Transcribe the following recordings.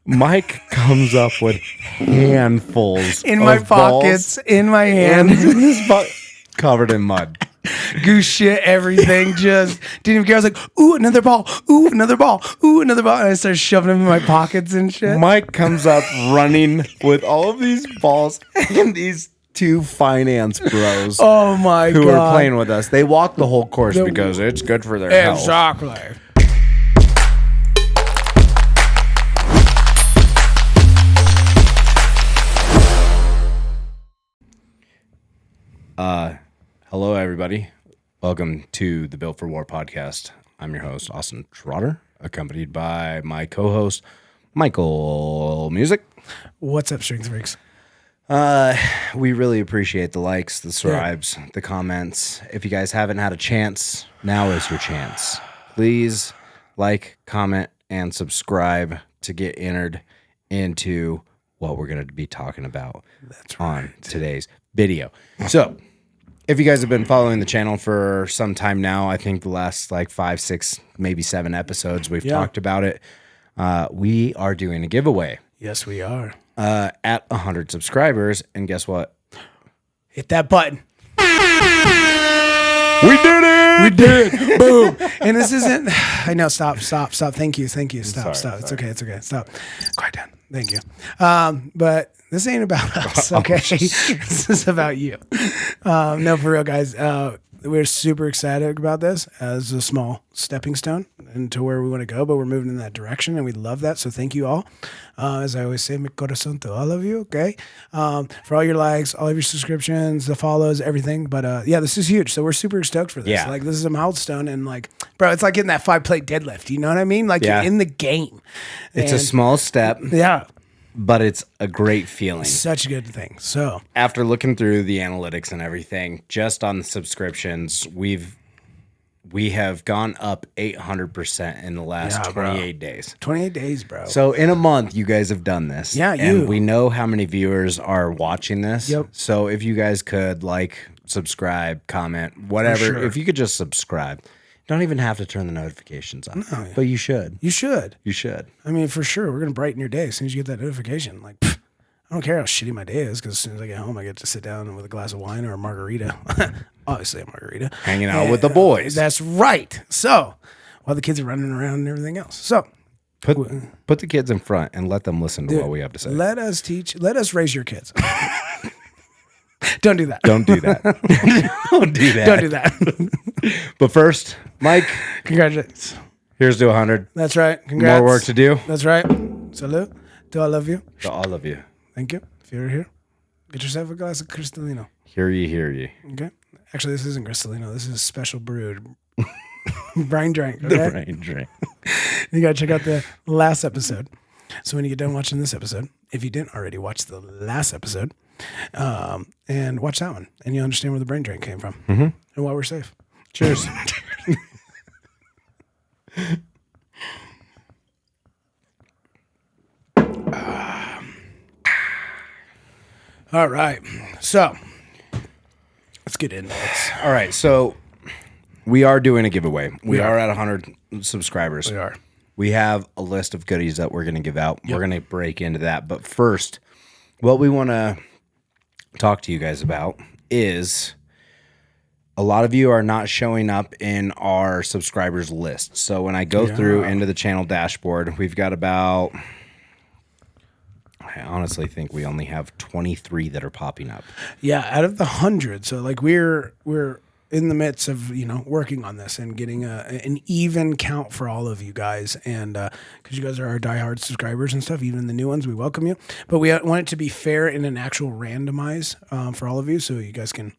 Mike comes up with handfuls in my of pockets, balls in my and hand, covered in mud. goose shit, everything. Just didn't even care. I was like, ooh, another ball. Ooh, another ball. Ooh, another ball. And I started shoving them in my pockets and shit. Mike comes up running with all of these balls and these two finance bros. Oh my who God. are playing with us. They walk the whole course because it's good for their health. Exactly. Hello, everybody. Welcome to the Built for War podcast. I'm your host, Austin Trotter, accompanied by my co-host, Michael Musick. What's up, Strength Freaks? We really appreciate the likes, the subscribes, the comments. If you guys haven't had a chance, now is your chance. Please like, comment, and subscribe to get entered into what we're going to be talking about on today's video. So, if you guys have been following the channel for some time now, I think the last like 5, 6, maybe 7 episodes we've talked about it. We are doing a giveaway. Yes, we are. At 100 subscribers, and guess what? Hit that button. We did it! We did. Boom. And this isn't, I know, stop. Thank you. Stop. Sorry. It's okay. Stop. Quiet down. Thank you. But this ain't about us, okay? This is about you. No, for real, guys. We're super excited about this as a small stepping stone into where we want to go, but we're moving in that direction, and we love that. So thank you all. As I always say, mi corazón to all of you, okay? For all your likes, all of your subscriptions, the follows, everything. But yeah, this is huge. So we're super stoked for this. Yeah. Like, this is a milestone, and like, bro, it's like getting that 5-plate deadlift. You know what I mean? Like, you're in the game. It's a small step. Yeah. But it's a great feeling. Such a good thing. So after looking through the analytics and everything, just on the subscriptions, we have gone up 800% in the last 28 days. 28 days, bro. So in a month, you guys have done this. Yeah, and we know how many viewers are watching this. Yep. So if you guys could like, subscribe, comment, whatever. Sure. If you could just subscribe. Don't even have to turn the notifications on. No, but you should. You should. You should. I mean, for sure. We're going to brighten your day as soon as you get that notification. Like, I don't care how shitty my day is, because as soon as I get home, I get to sit down with a glass of wine or a margarita. Obviously a margarita. Hanging out with the boys. That's right. So, while the kids are running around and everything else. So, put the kids in front and let them listen to what we have to say. Let us raise your kids. Don't do that. Don't do that. Don't do that. Don't do that. But first, Mike, congratulations. Here's to 100. That's right. Congrats. More work to do. That's right. Salute to all of you. To all of you. Thank you. If you're here, get yourself a glass of Cristalino. Hear ye. Okay. Actually, this isn't Cristalino. This is special brewed brine drink. Okay? The brine drink. You got to check out the last episode. So when you get done watching this episode, if you didn't already watch the last episode, and watch that one, and you understand where the brain drain came from, and why we're safe. Cheers. All right, so let's get into this. All right, so we are doing a giveaway. We are at 100 subscribers. We are. We have a list of goodies that we're going to give out. Yep. We're going to break into that. But first, what we want to talk to you guys about is a lot of you are not showing up in our subscribers list. So when I go through into the channel dashboard, we've got about, I honestly think we only have 23 that are popping up. Yeah, out of the 100. So like we're in the midst of, working on this and getting an even count for all of you guys. And because you guys are our diehard subscribers and stuff, even the new ones, we welcome you. But we want it to be fair in an actual randomize for all of you, so you guys can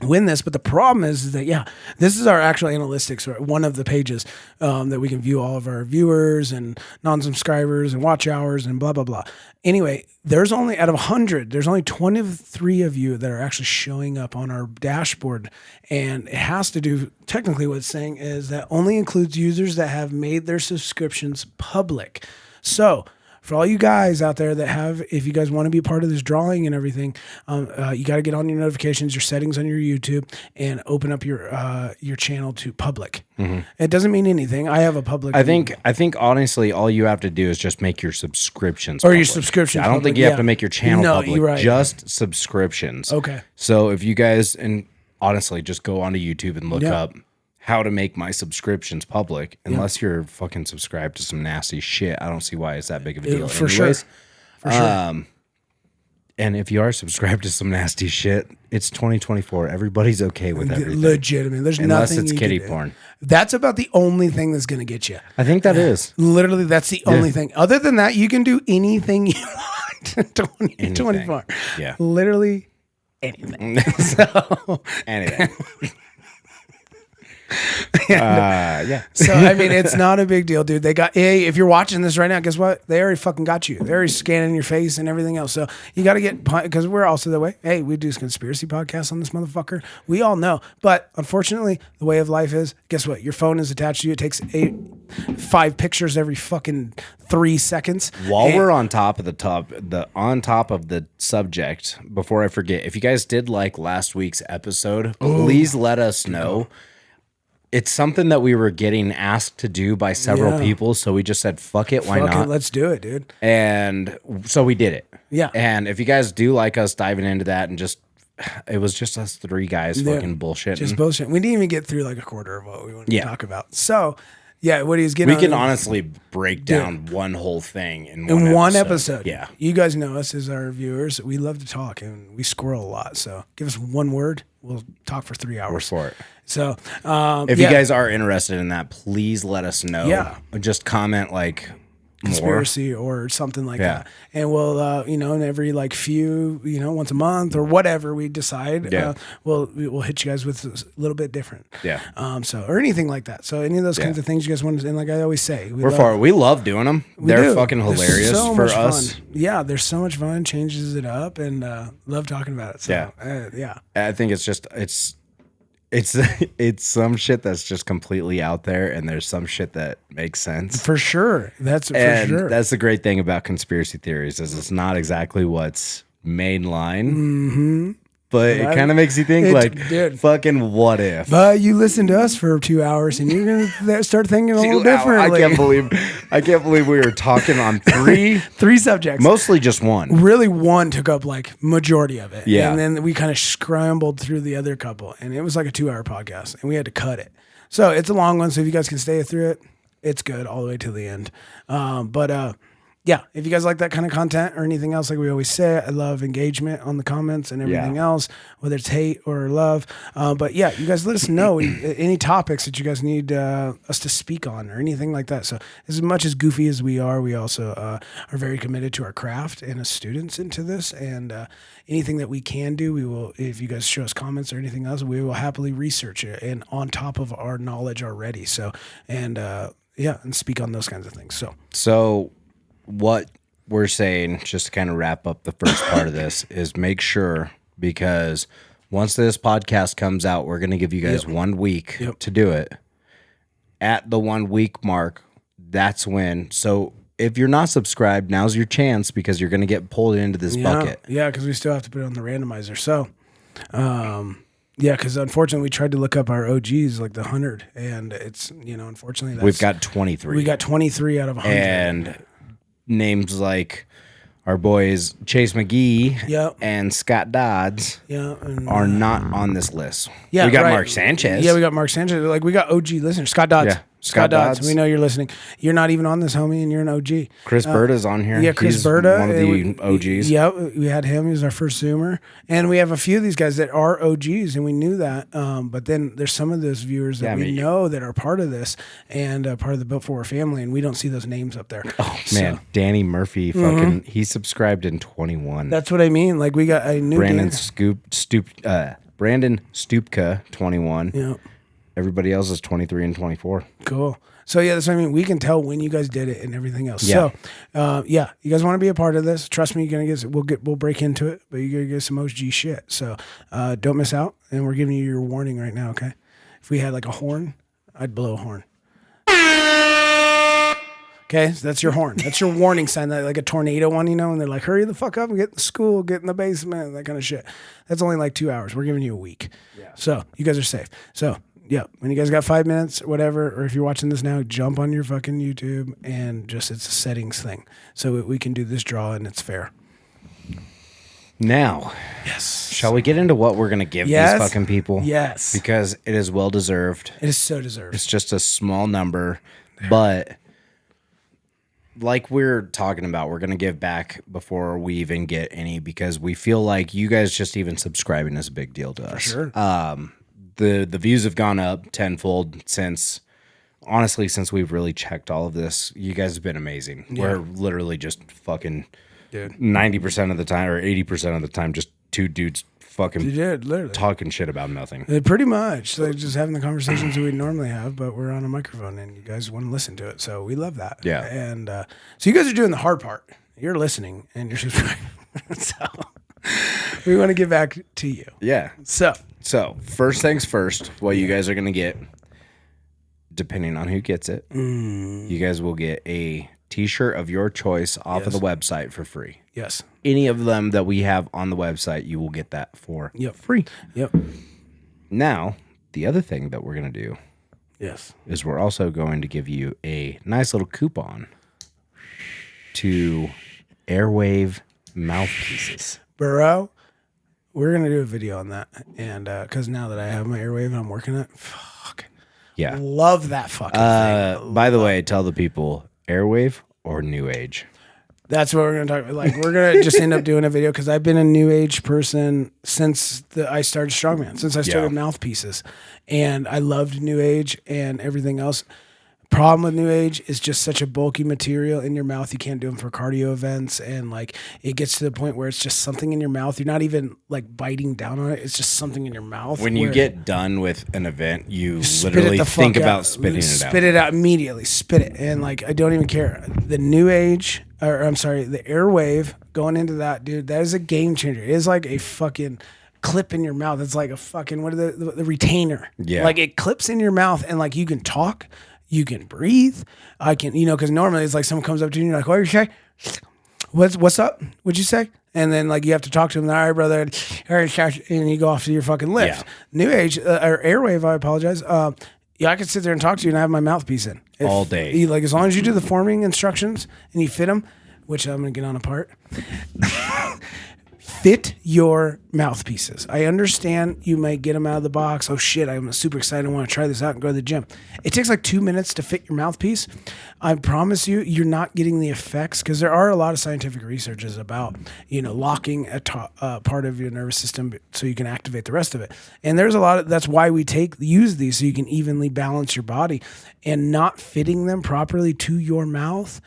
win this. But the problem is that, this is our actual analytics, or one of the pages that we can view all of our viewers and non-subscribers and watch hours and blah, blah, blah. Anyway, there's only, out of 100, there's only 23 of you that are actually showing up on our dashboard. And it has to do, technically what it's saying is that only includes users that have made their subscriptions public. So for all you guys out there that have, if you guys want to be a part of this drawing and everything, you got to get on your notifications, your settings on your YouTube, and open up your channel to public. It doesn't mean anything. I have a public. I think honestly, all you have to do is just make your subscriptions or public. your subscription. I don't think you have to make your channel public. You're right. Just subscriptions. Okay. So if you guys, and honestly, just go onto YouTube and look up how to make my subscriptions public. Unless you're fucking subscribed to some nasty shit, I don't see why it's that big of a deal. For sure. And if you are subscribed to some nasty shit, it's 2024. Everybody's okay with everything. Legitimate. There's Unless nothing it's you kiddie can do. porn. That's about the only thing that's going to get you. I think that is. Literally, that's the only thing. Other than that, you can do anything you want in 2024. Yeah. Literally anything. Anything. So, I mean, it's not a big deal, dude. They got, hey, if you're watching this right now, guess what? They already fucking got you. They're already scanning your face and everything else. So you got to get, because we're also that way. Hey, we do conspiracy podcasts on this motherfucker. We all know. But unfortunately, the way of life is, guess what? Your phone is attached to you. It takes 5 pictures every fucking 3 seconds. While we're on top of the subject, before I forget, if you guys did like last week's episode, please let us know. It's something that we were getting asked to do by several people, so we just said, fuck it, why not? Let's do it, dude. And so we did it. Yeah. And if you guys do like us diving into that and just, it was just us 3 guys fucking bullshitting. Just bullshit. We didn't even get through like a quarter of what we wanted to talk about. So, yeah, what he's getting. We can honestly break down one whole thing in one episode. Yeah. You guys know us as our viewers. We love to talk and we squirrel a lot. So give us one word. We'll talk for 3 hours. We're for it. So if you guys are interested in that, please let us know. Yeah. Just comment like conspiracy or something like that. And we'll, in every like few, once a month or whatever we decide, we'll hit you guys with a little bit different. Yeah. Or anything like that. So any of those kinds of things you guys want to, and like I always say, we love doing them. They're fucking hilarious for us. Fun. Yeah. There's so much fun, changes it up and, love talking about it. So, I think it's some shit that's just completely out there, and there's some shit that makes sense. For sure. That's the great thing about conspiracy theories is it's not exactly what's mainline, but it kind of makes you think fucking what if? But you listen to us for 2 hours, and you're gonna start thinking a little differently. I can't believe we were talking on 3 subjects, mostly just one. Really, one took up like majority of it. Yeah, and then we kind of scrambled through the other couple, and it was like a 2-hour podcast, and we had to cut it. So it's a long one. So if you guys can stay through it, it's good all the way to the end. Yeah, if you guys like that kind of content or anything else, like we always say, I love engagement on the comments and everything else, whether it's hate or love. But yeah, you guys let us know any topics that you guys need us to speak on or anything like that. So as much as goofy as we are, we also are very committed to our craft and as students into this. And anything that we can do, we will, if you guys show us comments or anything else, we will happily research it and on top of our knowledge already. So, and speak on those kinds of things. So what we're saying, just to kind of wrap up the first part of this, is make sure, because once this podcast comes out, we're going to give you guys 1 week to do it. At the 1 week mark, that's when. So if you're not subscribed, now's your chance, because you're going to get pulled into this bucket. Yeah, because we still have to put it on the randomizer. So, because unfortunately we tried to look up our OGs, like the 100, and it's, unfortunately we've got 23. We got 23 out of 100. And names like our boys Chase McGee and Scott Dodds are not on this list. Yeah, we got Mark Sanchez. Yeah, we got Mark Sanchez. Like, we got OG listeners. Scott Dodds. Yeah. Scott Dodds. We know you're listening. You're not even on this, homie, and you're an OG. Chris Berta's on here. Yeah, Chris Berta. One of the OGs. Yeah, we had him. He was our first Zoomer. And we have a few of these guys that are OGs, and we knew that. But then there's some of those viewers that we know that are part of this and part of the Built For family, and we don't see those names up there. Oh, man. Danny Murphy, he subscribed in 21. That's what I mean. Like, we got a new Brandon Stupka, 21. Yeah. Everybody else is 23 and 24. Cool. So yeah, that's what I mean. We can tell when you guys did it and everything else. Yeah. So, you guys want to be a part of this? Trust me, you're gonna get. We'll break into it, but you're gonna get some OG shit. So, don't miss out. And we're giving you your warning right now. Okay. If we had like a horn, I'd blow a horn. Okay, so that's your horn. That's your warning sign, that like a tornado one, you know, and they're like, hurry the fuck up and get in the school, get in the basement, that kind of shit. That's only like 2 hours. We're giving you a week. Yeah. So you guys are safe. So yeah, when you guys got 5 minutes or whatever, or if you're watching this now, jump on your fucking YouTube and just, it's a settings thing. So we can do this draw and it's fair. Now, yes. Shall we get into what we're going to give these fucking people? Yes. Because it is well deserved. It is so deserved. It's just a small number, but like we're talking about, we're going to give back before we even get any, because we feel like you guys just even subscribing is a big deal to us. For sure. The views have gone up tenfold since we've really checked all of this. You guys have been amazing. Yeah. We're literally just fucking 90% of the time or 80% of the time just two dudes fucking talking shit about nothing. Pretty much. Like just having the conversations that we normally have, but we're on a microphone and you guys want to listen to it. So we love that. Yeah. And so you guys are doing the hard part. You're listening and you're subscribing. So we want to give back to you. Yeah. So first things first, what you guys are going to get, depending on who gets it, you guys will get a t-shirt of your choice off of the website for free. Yes. Any of them that we have on the website, you will get that for free. Yep. Now, the other thing that we're going to do is we're also going to give you a nice little coupon to Airwave mouthpieces. Bro, we're going to do a video on that. And because now that I have my Airwave and I'm working it, fuck. Yeah. Love that fucking thing. By the way, tell the people, Airwave or New Age? That's what we're going to talk about. Like, we're going to just end up doing a video because I've been a New Age person since I started Strongman, since I started Mouthpieces. And I loved New Age and everything else. Problem with New Age is just such a bulky material in your mouth. You can't do them for cardio events. And like, it gets to the point where it's just something in your mouth. You're not even like biting down on it. It's just something in your mouth. When you get done with an event, you literally think about spitting it out. Spit it out immediately. Spit it. And like, I don't even care. The New Age, the Airwave going into that, dude, that is a game changer. It is like a fucking clip in your mouth. It's like a fucking, what are the retainer? Yeah. Like it clips in your mouth and like you can talk. You can breathe. I can, because normally it's like someone comes up to you and you're like, what did you say? What's up? What'd you say? And then like you have to talk to them. All right, brother. All right, and you go off to your fucking lift. Yeah. New Age, or Airwave, I apologize. I could sit there and talk to you and have my mouthpiece in. All day. Like as long as you do the forming instructions and you fit them, which I'm going to get on a part. Fit your mouthpieces. I understand you might get them out of the box. Oh shit, I'm super excited. I want to try this out and go to the gym. It takes like 2 minutes to fit your mouthpiece. I promise you, you're not getting the effects because there are a lot of scientific researches about, locking a part of your nervous system so you can activate the rest of it. And there's a lot of, that's why we use these so you can evenly balance your body, and not fitting them properly to your mouth,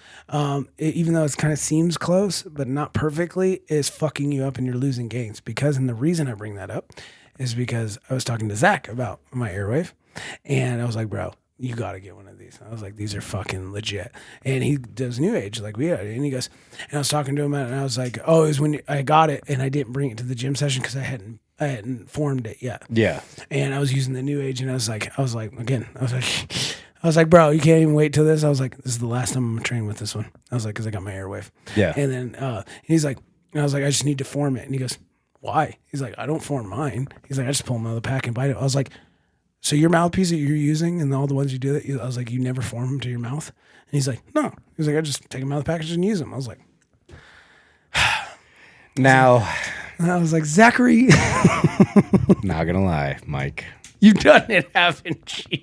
even though it kind of seems close, but not perfectly, is fucking you up and you're losing gains. And the reason I bring that up is because I was talking to Zach about my Airwave and I was like, bro, you got to get one of these. I was like, these are fucking legit. And he does New Age like we had. And he goes, and I was talking to him and I was like, oh, it was when I got it and I didn't bring it to the gym session because I hadn't formed it yet. Yeah. And I was using the New Age and I was like, bro, you can't even wait till this. I was like, this is the last time I'm gonna train with this one. I was like, because I got my Airwave. Yeah. And then he's like, and I was like, I just need to form it. And he goes, why? He's like, I don't form mine. He's like, I just pull them out of the pack and bite it. I was like, so your mouthpiece that you're using and all the ones you do that, I was like, you never form them to your mouth? And he's like, no. He's like, I just take them out of the package and use them. I was like, now. And I was like, Zachary. Not gonna lie, Mike. You've done it, haven't you?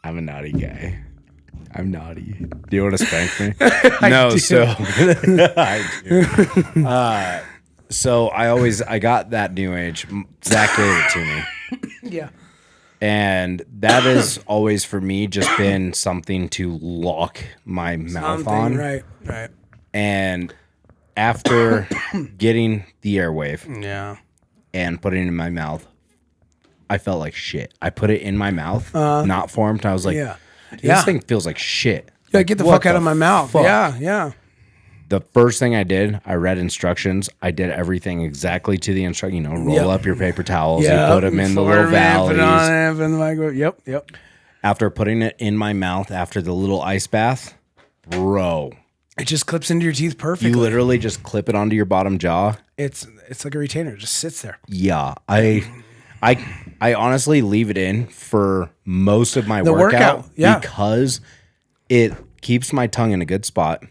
I'm a naughty guy. I'm naughty. Do you want to spank me? No, do. So I do. So I got that New Age. Zach gave it to me. Yeah. And that has always for me just been something to lock my mouth on. Right. And after getting the Airwave, and putting it in my mouth, I felt like shit. I put it in my mouth, not formed. I was like, this thing feels like shit. Yeah, get the fuck out of my mouth. Fuck? Yeah. The first thing I did, I read instructions. I did everything exactly to the instruction. Roll up your paper towels. You put them in the little valleys. Put it on in the microwave. Yep. after putting it in my mouth after the little ice bath, bro. It just clips into your teeth perfectly. You literally just clip it onto your bottom jaw. It's like a retainer. It just sits there. Yeah. I honestly leave it in for most of my workout yeah. because it keeps my tongue in a good spot.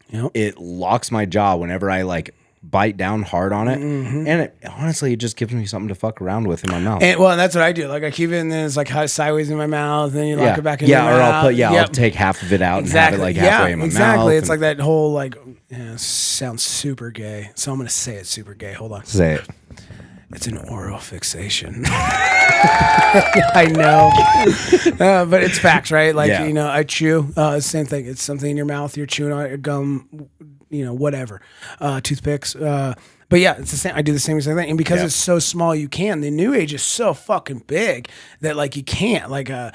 Yep. It locks my jaw whenever I like bite down hard on it. And it honestly, it just gives me something to fuck around with in my mouth. And that's what I do. Like I keep it and then it's like sideways in my mouth, and then you lock it back in your mouth. Or I'll take half of it out and have it like halfway in my mouth. Exactly. It's like that whole like sounds super gay. So I'm gonna say it's super gay. Hold on. Say it. It's an oral fixation. I know. But it's facts, right? Like, I chew. Same thing. It's something in your mouth. You're chewing on it, gum, whatever. Toothpicks. But yeah, it's the same. I do the same exact thing. And because it's so small, you can. The new age is so fucking big that like you can't. Like I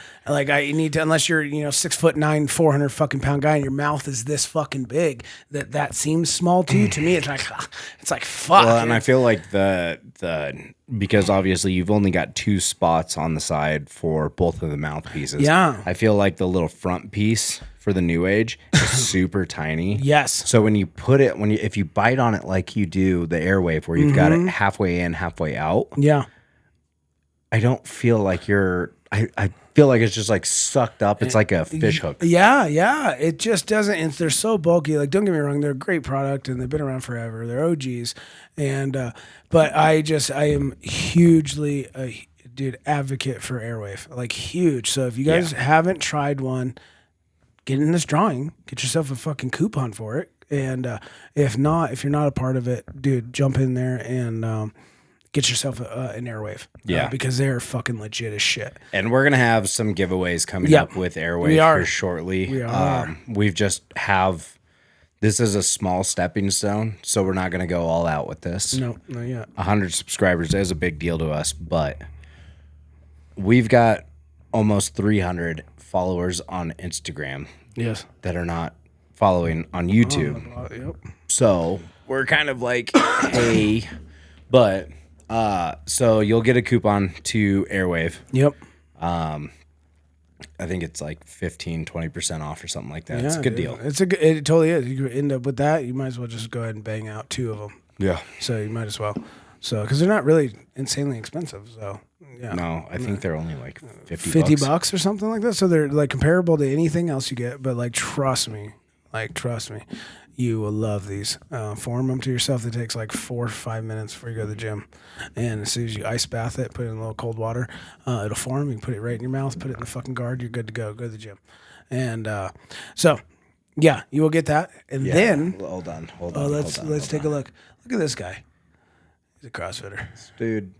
need to, unless you're 6'9", 400 fucking pound guy, and your mouth is this fucking big. That seems small to you. To me, it's like fuck. Well, and I feel like the because obviously you've only got 2 spots on the side for both of the mouthpieces. Yeah, I feel like the little front piece for the new age is super tiny. Yes. So when you put it, if you bite on it like you do the airwave, where you've got it halfway in, halfway out. Yeah. I don't feel like I feel like it's just like sucked up. It's like a fish hook. Yeah. It just doesn't. And they're so bulky. Like, don't get me wrong, they're a great product and they've been around forever. They're OGs. And but I am hugely advocate for Airwave. Like huge. So if you guys haven't tried one, get in this drawing. Get yourself a fucking coupon for it. And if you're not a part of it, dude, jump in there and get yourself an Airwave. Because they're fucking legit as shit. And we're going to have some giveaways coming up with Airwave here shortly. We are. We've just this is a small stepping stone, so we're not going to go all out with this. No, not yet. 100 subscribers is a big deal to us, but we've got almost 300 followers on Instagram. Yes. That are not following on YouTube. Yep. So we're kind of like, hey, but so you'll get a coupon to Airwave. Yep. I think it's like 15-20% off or something like that. It's a good deal. It totally is. You could end up with that. You might as well just go ahead and bang out 2 of them. Yeah. So you might as well. So because they're not really insanely expensive. So yeah. No, I think they're only like $50 or something like that. So they're like comparable to anything else you get. But like trust me, you will love these. Form them to yourself. It takes like 4 or 5 minutes before you go to the gym. And as soon as you ice bath it, put it in a little cold water, it'll form. You can put it right in your mouth, put it in the fucking guard. You're good to go. Go to the gym. And so, yeah, you will get that. And then hold on. Let's take a look. Look at this guy. He's a CrossFitter, dude.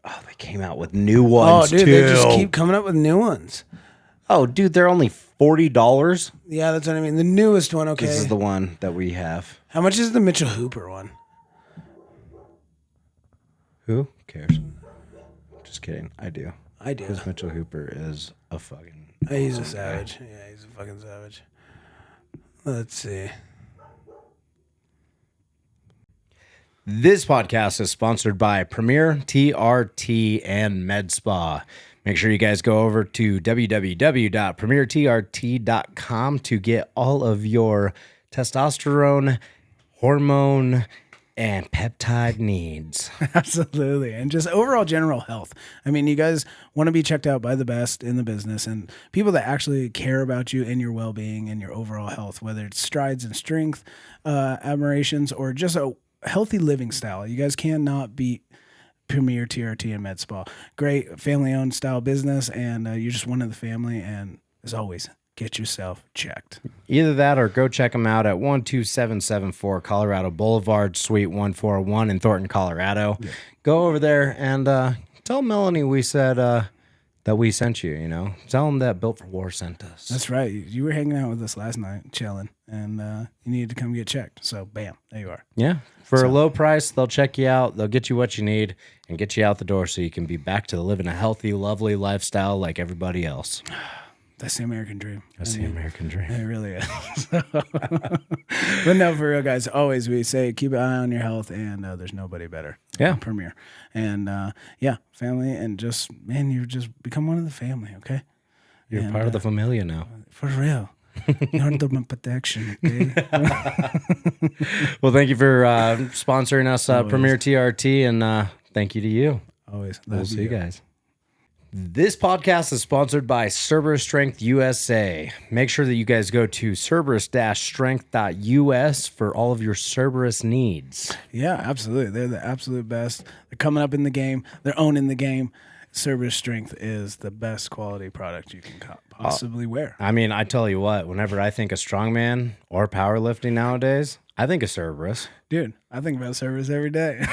Oh, they came out with new ones. Oh, dude, too. they just keep coming up with new ones. Oh, dude, they're only $40. Yeah, that's what I mean. The newest one, okay. This is the one that we have. How much is the Mitchell Hooper one? Who cares? Just kidding. I do. I do. Because Mitchell Hooper is a fucking... He's a savage. Yeah, he's a fucking savage. Let's see. This podcast is sponsored by Premier TRT and Med Spa. Make sure you guys go over to www.premiertrt.com to get all of your testosterone, hormone, and peptide needs. Absolutely. And just overall general health. I mean, you guys want to be checked out by the best in the business and people that actually care about you and your well-being and your overall health, whether it's strides and strength, admirations, or just a healthy living style. You guys cannot beat Premier TRT and Med Spa. Great family-owned style business, and you're just one of the family. And as always, get yourself checked. Either that or go check them out at 12774 Colorado Boulevard, Suite 141 in Thornton, Colorado. Yeah. Go over there and tell Melanie we said that we sent you, Tell them that Built for War sent us. That's right. You were hanging out with us last night, chilling, and you needed to come get checked. So, bam, there you are. Yeah. For a low price, they'll check you out. They'll get you what you need and get you out the door so you can be back to living a healthy, lovely lifestyle like everybody else. That's the American dream. That's the American dream. It really is. But no, for real, guys, always we say keep an eye on your health, and there's nobody better. Yeah. Premier. And, family, and just, man, you just become one of the family, okay? You're part of the familia now. For real. You're under my protection, okay? Well, thank you for sponsoring us, Premier TRT, and thank you to you. Always. We'll see you guys. This podcast is sponsored by Cerberus Strength USA. Make sure that you guys go to cerberus-strength.us for all of your Cerberus needs. Yeah, absolutely. They're the absolute best. They're coming up in the game. They're owning the game. Cerberus Strength is the best quality product you can possibly wear. I mean, I tell you what, whenever I think of strongman or powerlifting nowadays, I think of Cerberus. Dude, I think about Cerberus every day.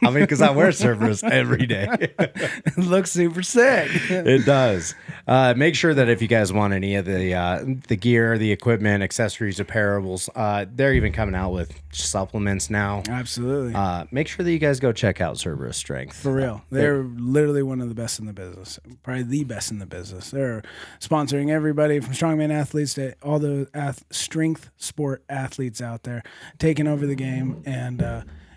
I mean, because I wear Cerberus every day. It looks super sick. It does. Make sure that if you guys want any of the gear, the equipment, accessories, apparels, they're even coming out with supplements now. Absolutely. Make sure that you guys go check out Cerberus Strength. For real. They're literally one of the best in the business. Probably the best in the business. They're sponsoring everybody from strongman athletes to all the strength sport athletes out there, taking over the game. And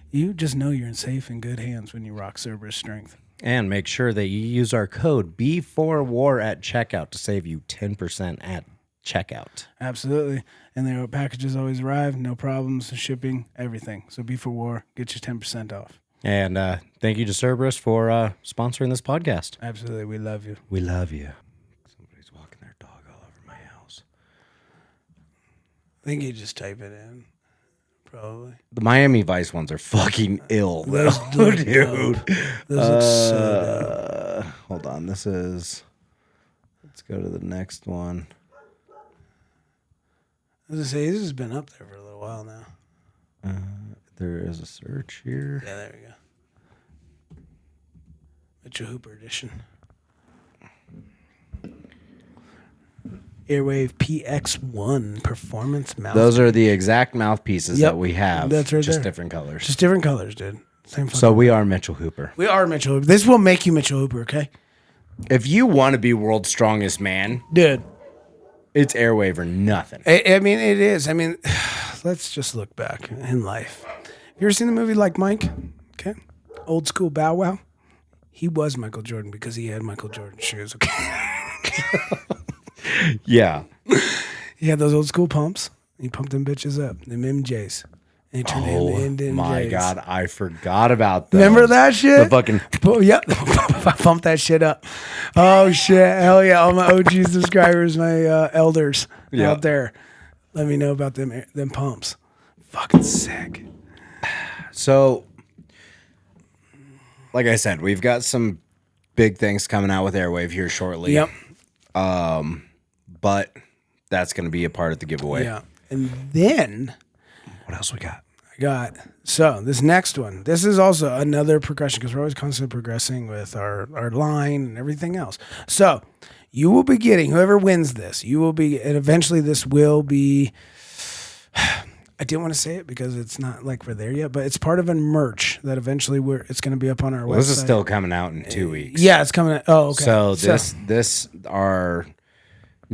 you just know you're in safe and good hands when you rock Cerberus Strength. And make sure that you use our code B4WAR at checkout to save you 10% at checkout. Absolutely. And their packages always arrive, no problems, shipping, everything. So B4WAR, get you 10% off. And thank you to Cerberus for sponsoring this podcast. Absolutely. We love you. We love you. Somebody's walking their dog all over my house. I think you just type it in. Probably. The Miami Vice ones are fucking ill, though, Those dude. Those look so dope. Hold on. Let's go to the next one. I was going to say, this has been up there for a little while now. There is a search here. Yeah, there we go. Mitchell Hooper edition. Airwave PX1 performance mouthpiece. Those are the exact mouthpieces that we have. That's right just there. different colors. Just different colors, dude. Same So we are Mitchell Hooper. We are Mitchell Hooper. This will make you Mitchell Hooper, okay? If you want to be world's strongest man, Dude. it's Airwave or nothing. I mean, it is. I mean, let's just look back in life. You ever seen the movie Like Mike? Okay. Old school Bow Wow. He was Michael Jordan because he had Michael Jordan shoes, okay? Yeah. He had those old school pumps. He pumped them bitches up, them MJs. And he turned them into MJs. My God, I forgot about that. Remember that shit? The fucking... Oh, yep. I pumped that shit up. Oh, shit. Hell yeah. All my OG subscribers, my elders out there. Let me know about them pumps. Fucking sick. So, like I said, we've got some big things coming out with Airwave here shortly. Yep. But that's going to be a part of the giveaway. Yeah. And then... What else we got? So this next one, this is also another progression because we're always constantly progressing with our line and everything else. So you will be getting, whoever wins this, you will be, and eventually this will be, I didn't want to say it because it's not like we're there yet, but it's part of a merch that eventually it's going to be up on our website. This is still coming out in 2 weeks. Yeah, it's coming. Oh, okay. So this our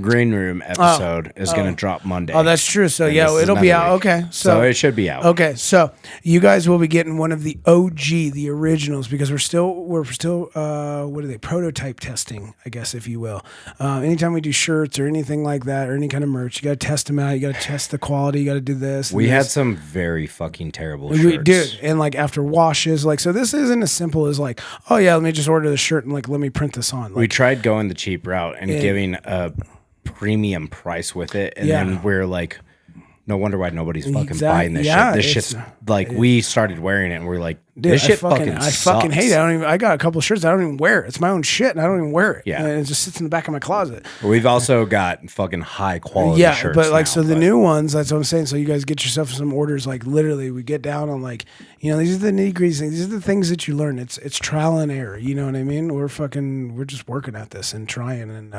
green room episode is going to drop Monday. Oh, that's true. So yeah, it'll be out. Week. Okay. So it should be out. Okay. So you guys will be getting one of the OG, the originals, because we're still what are they? Prototype testing, I guess, if you will. Anytime we do shirts or anything like that or any kind of merch, you got to test them out. You got to test the quality. You got to do this. We had some very fucking terrible shirts. Dude, and like after washes, like, so this isn't as simple as like, oh yeah, let me just order the shirt and like, let me print this on. Like, we tried going the cheap route and giving a premium price with it, and then we're like, no wonder why nobody's fucking buying this shit. This shit's like, we started wearing it and we're like, this shit I fucking hate it. I got a couple of shirts I don't even wear. It's my own shit and I don't even wear it. Yeah, and it just sits in the back of my closet. We've also got fucking high quality shirts. But like, so the new ones, that's what I'm saying. So you guys get yourself some orders. Like literally, we get down on like, these are the nitty-gritty things. These are the things that you learn. It's trial and error. You know what I mean? We're just working at this and trying and.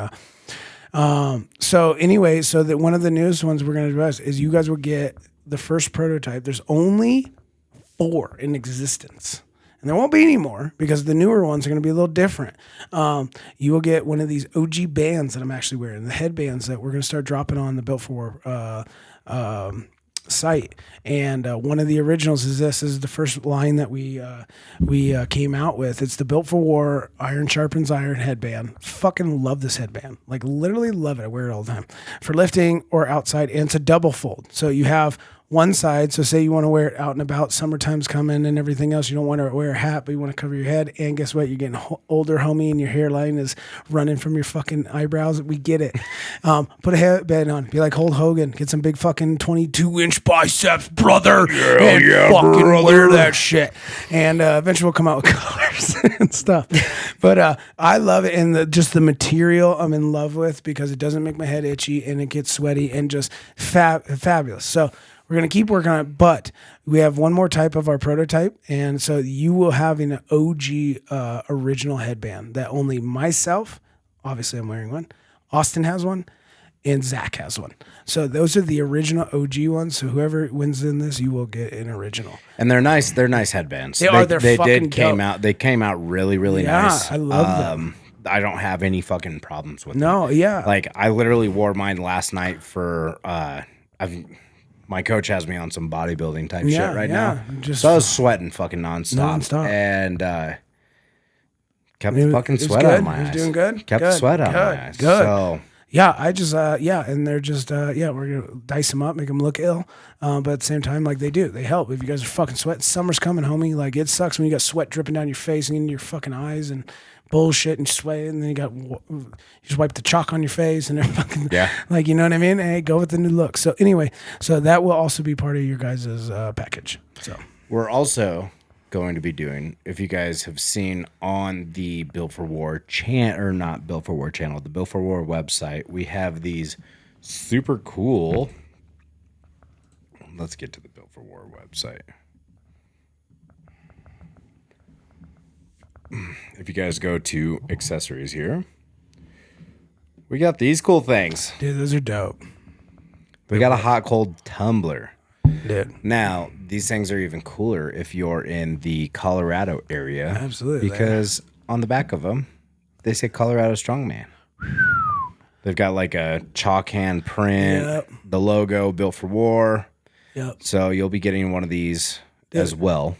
So anyway, so that one of the newest ones we're going to address is you guys will get the first prototype. There's only 4 in existence, and there won't be any more because the newer ones are going to be a little different. You will get one of these OG bands that I'm actually wearing, the headbands that we're going to start dropping on the Built for site. And one of the originals is this. This is the first line that we came out with. It's the Built for War Iron Sharpens Iron headband. Fucking love this headband. Like literally love it. I wear it all the time for lifting or outside. And it's a double fold. So you have one side. So say you want to wear it out and about, summertime's coming and everything else. You don't want to wear a hat, but you want to cover your head. And guess what? You're getting older, homie, and your hairline is running from your fucking eyebrows. We get it. Put a headband on. Be like Hulk Hogan. Get some big fucking 22-inch biceps, brother. Yeah, fucking brother. Wear that shit. And eventually we'll come out with colors and stuff. But I love it. And just the material I'm in love with because it doesn't make my head itchy and it gets sweaty and just fabulous. So we're going to keep working on it, but we have one more type of our prototype. And so you will have an OG original headband that only myself, obviously I'm wearing one, Austin has one, and Zach has one. So those are the original OG ones. So whoever wins in this, you will get an original. And they're nice. They're nice headbands. They came out. They came out really, really nice. I love them. I don't have any fucking problems with them. No, yeah. Like I literally wore mine last night for my coach has me on some bodybuilding type shit right now. So I was sweating fucking nonstop. And kept fucking sweat out of my eyes. Doing good? Kept sweat out of my eyes. Good. So yeah, I just and they're just we're gonna dice them up, make them look ill, but at the same time, like they help. If you guys are fucking sweating, summer's coming, homie. Like it sucks when you got sweat dripping down your face and into your fucking eyes and bullshit and sweat, and then you just wipe the chalk on your face and everything. Yeah, like you know what I mean. Hey, go with the new look. So anyway, so that will also be part of your guys' package. So we're also going to be doing, if you guys have seen on the Built for War not Built for War channel, the Built for War website, we have these super cool. Let's get to the Built for War website. If you guys go to accessories here, we got these cool things. Dude, those are dope. We got a hot cold tumbler. Dude. Now, these things are even cooler if you're in the Colorado area. Absolutely. Because on the back of them, they say Colorado Strongman. They've got like a chalk hand print, the logo Built for War. Yep. So you'll be getting one of these as well.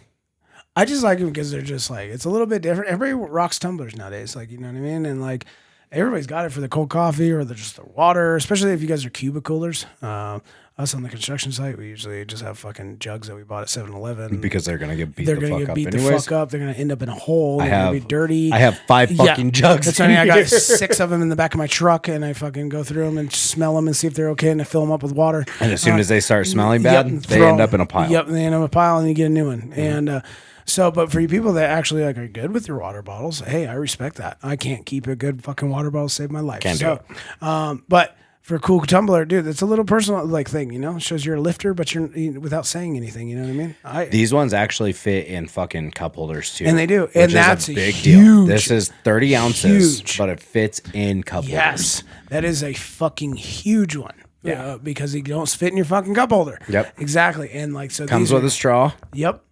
I just like them because they're just like, it's a little bit different. Everybody rocks tumblers nowadays, like, you know what I mean? And like, everybody's got it for the cold coffee or just the water, especially if you guys are cubicoolers. Us on the construction site, we usually just have fucking jugs that we bought at 7-Eleven. Because they're going to get beat the fuck up. They're going to get beat the fuck up. They're going to end up in a hole. They're going to be dirty. I have 5 fucking jugs. That's funny. I got 6 of them in the back of my truck, and I fucking go through them and smell them and see if they're okay, and I fill them up with water. And as soon as they start smelling bad, they end up in a pile. Yep, they end up in a pile, and you get a new one. Mm-hmm. And so, but for you people that actually like are good with your water bottles, hey, I respect that. I can't keep a good fucking water bottle to save my life. Can't do it. But for a cool tumbler, dude, it's a little personal like thing, you know? It shows you're a lifter, but you're without saying anything, you know what I mean? These ones actually fit in fucking cup holders too. And they do. And that's a big deal. This is 30 ounces, but it fits in cup holders. Yes. That is a fucking huge one. Yeah. Because you don't fit in your fucking cup holder. Yep. Exactly. And like, so comes with a straw. Yep.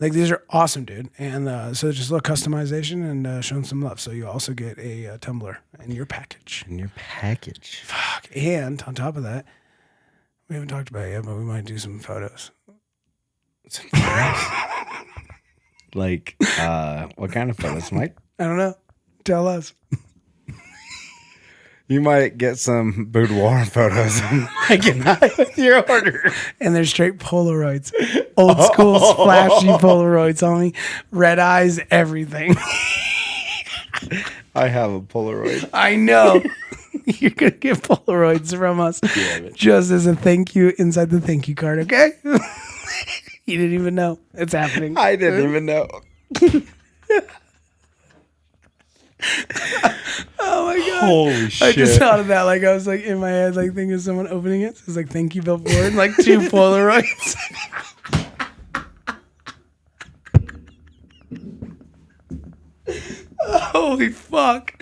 Like these are awesome, dude. And so just a little customization and showing some love. So you also get a tumbler in your package. Fuck. And on top of that, we haven't talked about it yet, but we might do some photos. Like, what kind of photos, Mike? I don't know. Tell us. You might get some boudoir photos I can hide with your order. And they're straight Polaroids. Old school, flashy Polaroids, homie. Red eyes, everything. I have a Polaroid. I know. You're going to get Polaroids from us just as a thank you inside the thank you card, okay? You didn't even know it's happening. I didn't even know. Oh my god! Holy shit! I just thought of that. Like I was like in my head, like thinking of someone opening it. So it's like thank you, Bill Ford, like 2 Polaroids. Holy fuck!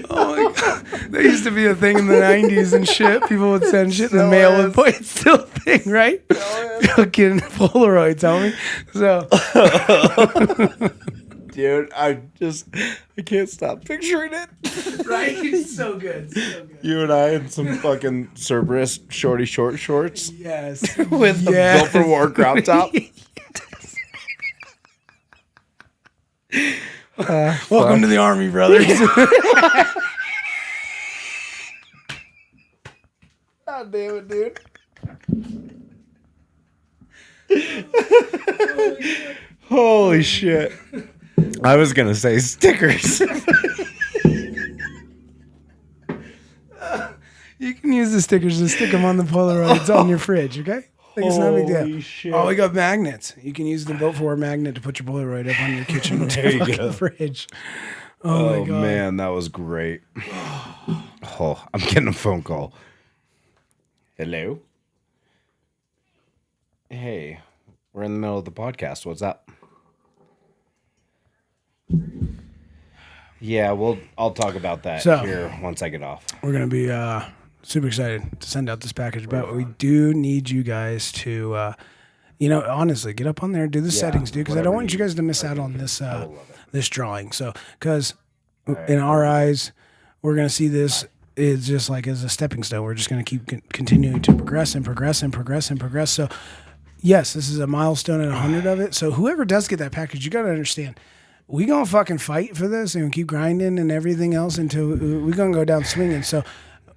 Oh my god! That used to be a thing in the 90s and shit. People would send shit in the mail and put it's still a thing, right? Fucking Polaroids, homie. So. Dude, I can't stop picturing it. Right? It's so good. So good. You and I in some fucking Cerberus shorty shorts. Yes. With the Built for War crop top. Welcome to the Army, brothers. God damn it, dude. Holy shit. I was going to say stickers. You can use the stickers to stick them on the Polaroids on your fridge, okay? It's not a big deal. Holy shit. Oh, we got magnets. You can use the Built for War magnet to put your Polaroid up on your kitchen fridge. Oh my God. Man, that was great. Oh, I'm getting a phone call. Hello? Hey, we're in the middle of the podcast. What's up? Yeah, I'll talk about that here once I get off. We're going to be super excited to send out this package, but we do need you guys to, honestly, get up on there and do the settings, dude, because I don't want you guys to miss out on this this drawing. So, because in our eyes, we're going to see this is just like as a stepping stone. We're just going to keep continuing to progress and progress and progress and progress. So, yes, this is a milestone at 100 of it. So, whoever does get that package, you got to understand, we going to fucking fight for this and keep grinding and everything else until we're going to go down swinging. So,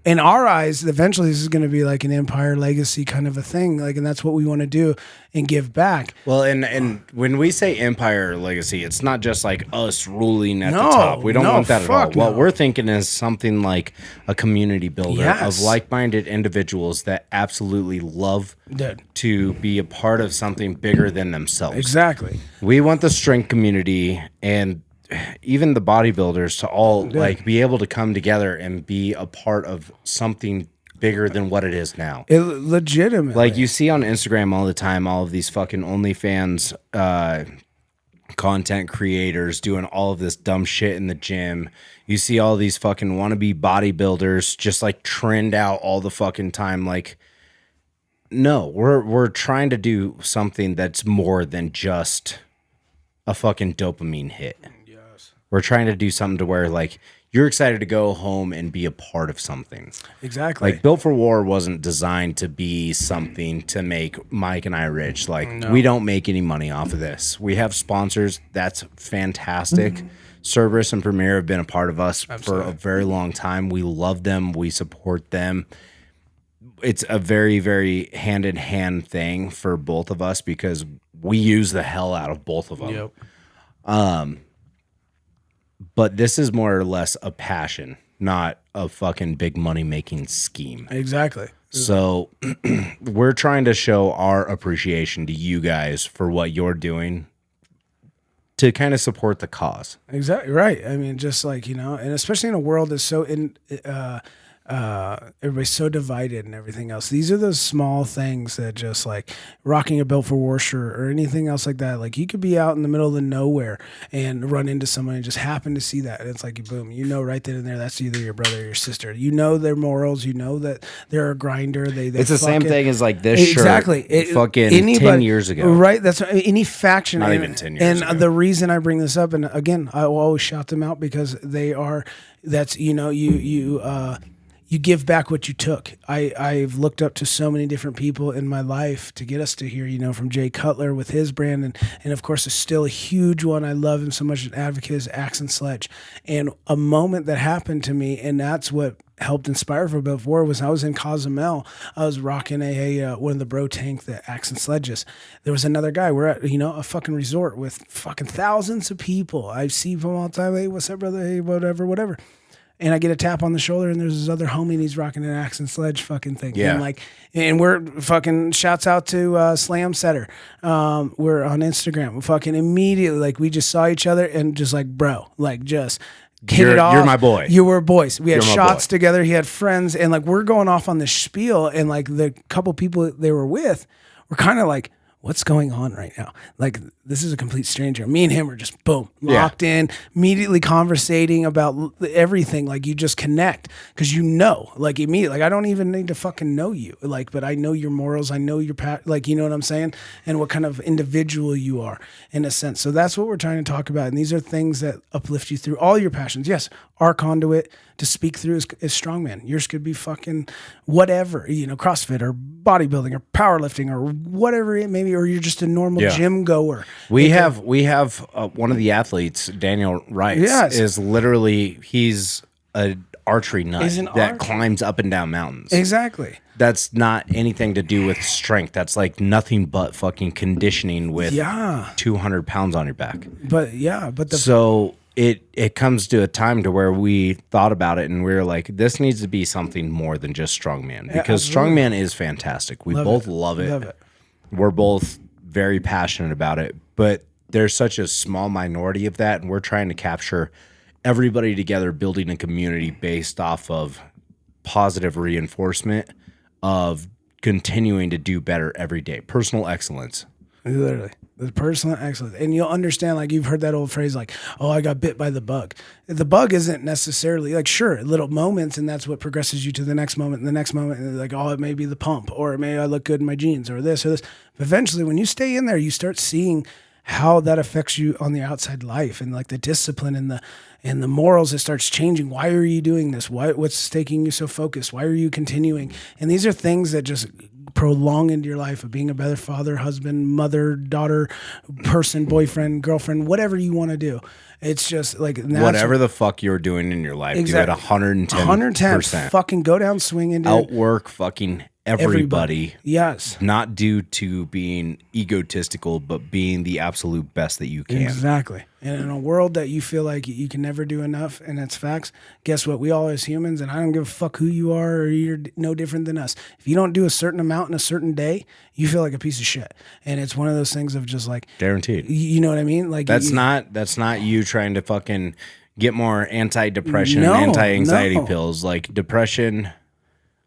in our eyes, eventually this is going to be like an Empire legacy kind of a thing. Like, and that's what we want to do and give back. Well, and when we say Empire legacy, it's not just like us ruling at the top. We don't want that at all. What we're thinking is something like a community builder of like-minded individuals that absolutely love to be a part of something bigger than themselves. Exactly. We want the strength community and even the bodybuilders to all like be able to come together and be a part of something bigger than what it is now. Legitimately. Like you see on Instagram all the time, all of these fucking OnlyFans content creators doing all of this dumb shit in the gym. You see all these fucking wannabe bodybuilders just like trend out all the fucking time. Like, no, we're trying to do something that's more than just a fucking dopamine hit. We're trying to do something to where like you're excited to go home and be a part of something. Exactly. Like Built for War wasn't designed to be something to make Mike and I rich. Like we don't make any money off of this. We have sponsors. That's fantastic. Cerberus and Premier have been a part of us for a very long time. We love them. We support them. It's a very, very hand-in-hand thing for both of us because we use the hell out of both of them. Yep. But this is more or less a passion, not a fucking big money-making scheme. Exactly. So we're trying to show our appreciation to you guys for what you're doing to kind of support the cause. Exactly. Right. I mean, just like, and especially in a world that's so everybody's so divided and everything else. These are those small things that just like rocking a Built for War shirt or anything else like that. Like you could be out in the middle of the nowhere and run into someone and just happen to see that. And it's like, boom, right then and there, that's either your brother or your sister. You know their morals. You know that they're a grinder. It's the same thing as like this shirt. Exactly. Fucking 10 years ago. Right. That's any faction. Not even 10 years ago. And the reason I bring this up, and again, I will always shout them out because you give back what you took. I've looked up to so many different people in my life to get us to here, from Jay Cutler with his brand. And of course, it's still a huge one. I love him so much. An advocate is Axe and Sledge. And a moment that happened to me, and that's what helped inspire for Built for War, was I was in Cozumel. I was rocking one of the bro tank, the Axe and Sledges. There was another guy. We're at, a fucking resort with fucking thousands of people. I see them all the time. Hey, what's up, brother? Hey, whatever. And I get a tap on the shoulder, and there's this other homie, and he's rocking an Axe and Sledge fucking thing. Yeah. And we're fucking shouts out to Slam Setter. We're on Instagram. We fucking immediately, we just saw each other and just bro, just hit it off. You're my boy. You were boys. We had shots together. He had friends, and we're going off on this spiel, and the couple people they were with were kind of what's going on right now? Like, this is a complete stranger. Me and him are just boom, locked in, immediately conversating about everything. Like, you just connect because like immediately. Like, I don't even need to fucking know you. Like, but I know your morals. I know your like, you know what I'm saying? And what kind of individual you are in a sense. So that's what we're trying to talk about. And these are things that uplift you through all your passions. Yes, our conduit to speak through is strongman. Yours could be fucking whatever, CrossFit or bodybuilding or powerlifting or whatever it may be, or you're just a normal gym goer. We have one of the athletes, Daniel Wright, is literally, he's a archery nut that climbs up and down mountains. Exactly. That's not anything to do with strength. That's like nothing but fucking conditioning with 200 pounds on your back. So it comes to a time to where we thought about it and we were like, this needs to be something more than just strongman, because strongman is fantastic. We both love it. We're both very passionate about it, but there's such a small minority of that, and we're trying to capture everybody together, building a community based off of positive reinforcement of continuing to do better every day. Personal excellence. Literally. The personal excellence. And you'll understand, like, you've heard that old phrase, like, oh, I got bit by the bug. The bug isn't necessarily, like, sure, little moments, and that's what progresses you to the next moment, and the next moment, and like, oh, it may be the pump, or it may I look good in my jeans, or this, or this. But eventually, when you stay in there, you start seeing how that affects you on the outside life, and like the discipline and the morals. It starts changing. Why are you doing this? What's taking you so focused? Why are you continuing? And these are things that just prolong into your life of being a better father, husband, mother, daughter, person, boyfriend, girlfriend, whatever you want to do. It's just like whatever the fuck you're doing in your life, do it 110%. 110%. Fucking go down swinging, dude. Outwork fucking everybody. Yes. Not due to being egotistical, but being the absolute best that you can. Exactly. And in a world that you feel like you can never do enough, and it's facts, guess what? We all as humans, and I don't give a fuck who you are, or you're no different than us. If you don't do a certain amount in a certain day, you feel like a piece of shit. And it's one of those things of just like, guaranteed. You know what I mean? Like, that's not you trying to fucking get more anti-depression and anti-anxiety pills. Like, depression,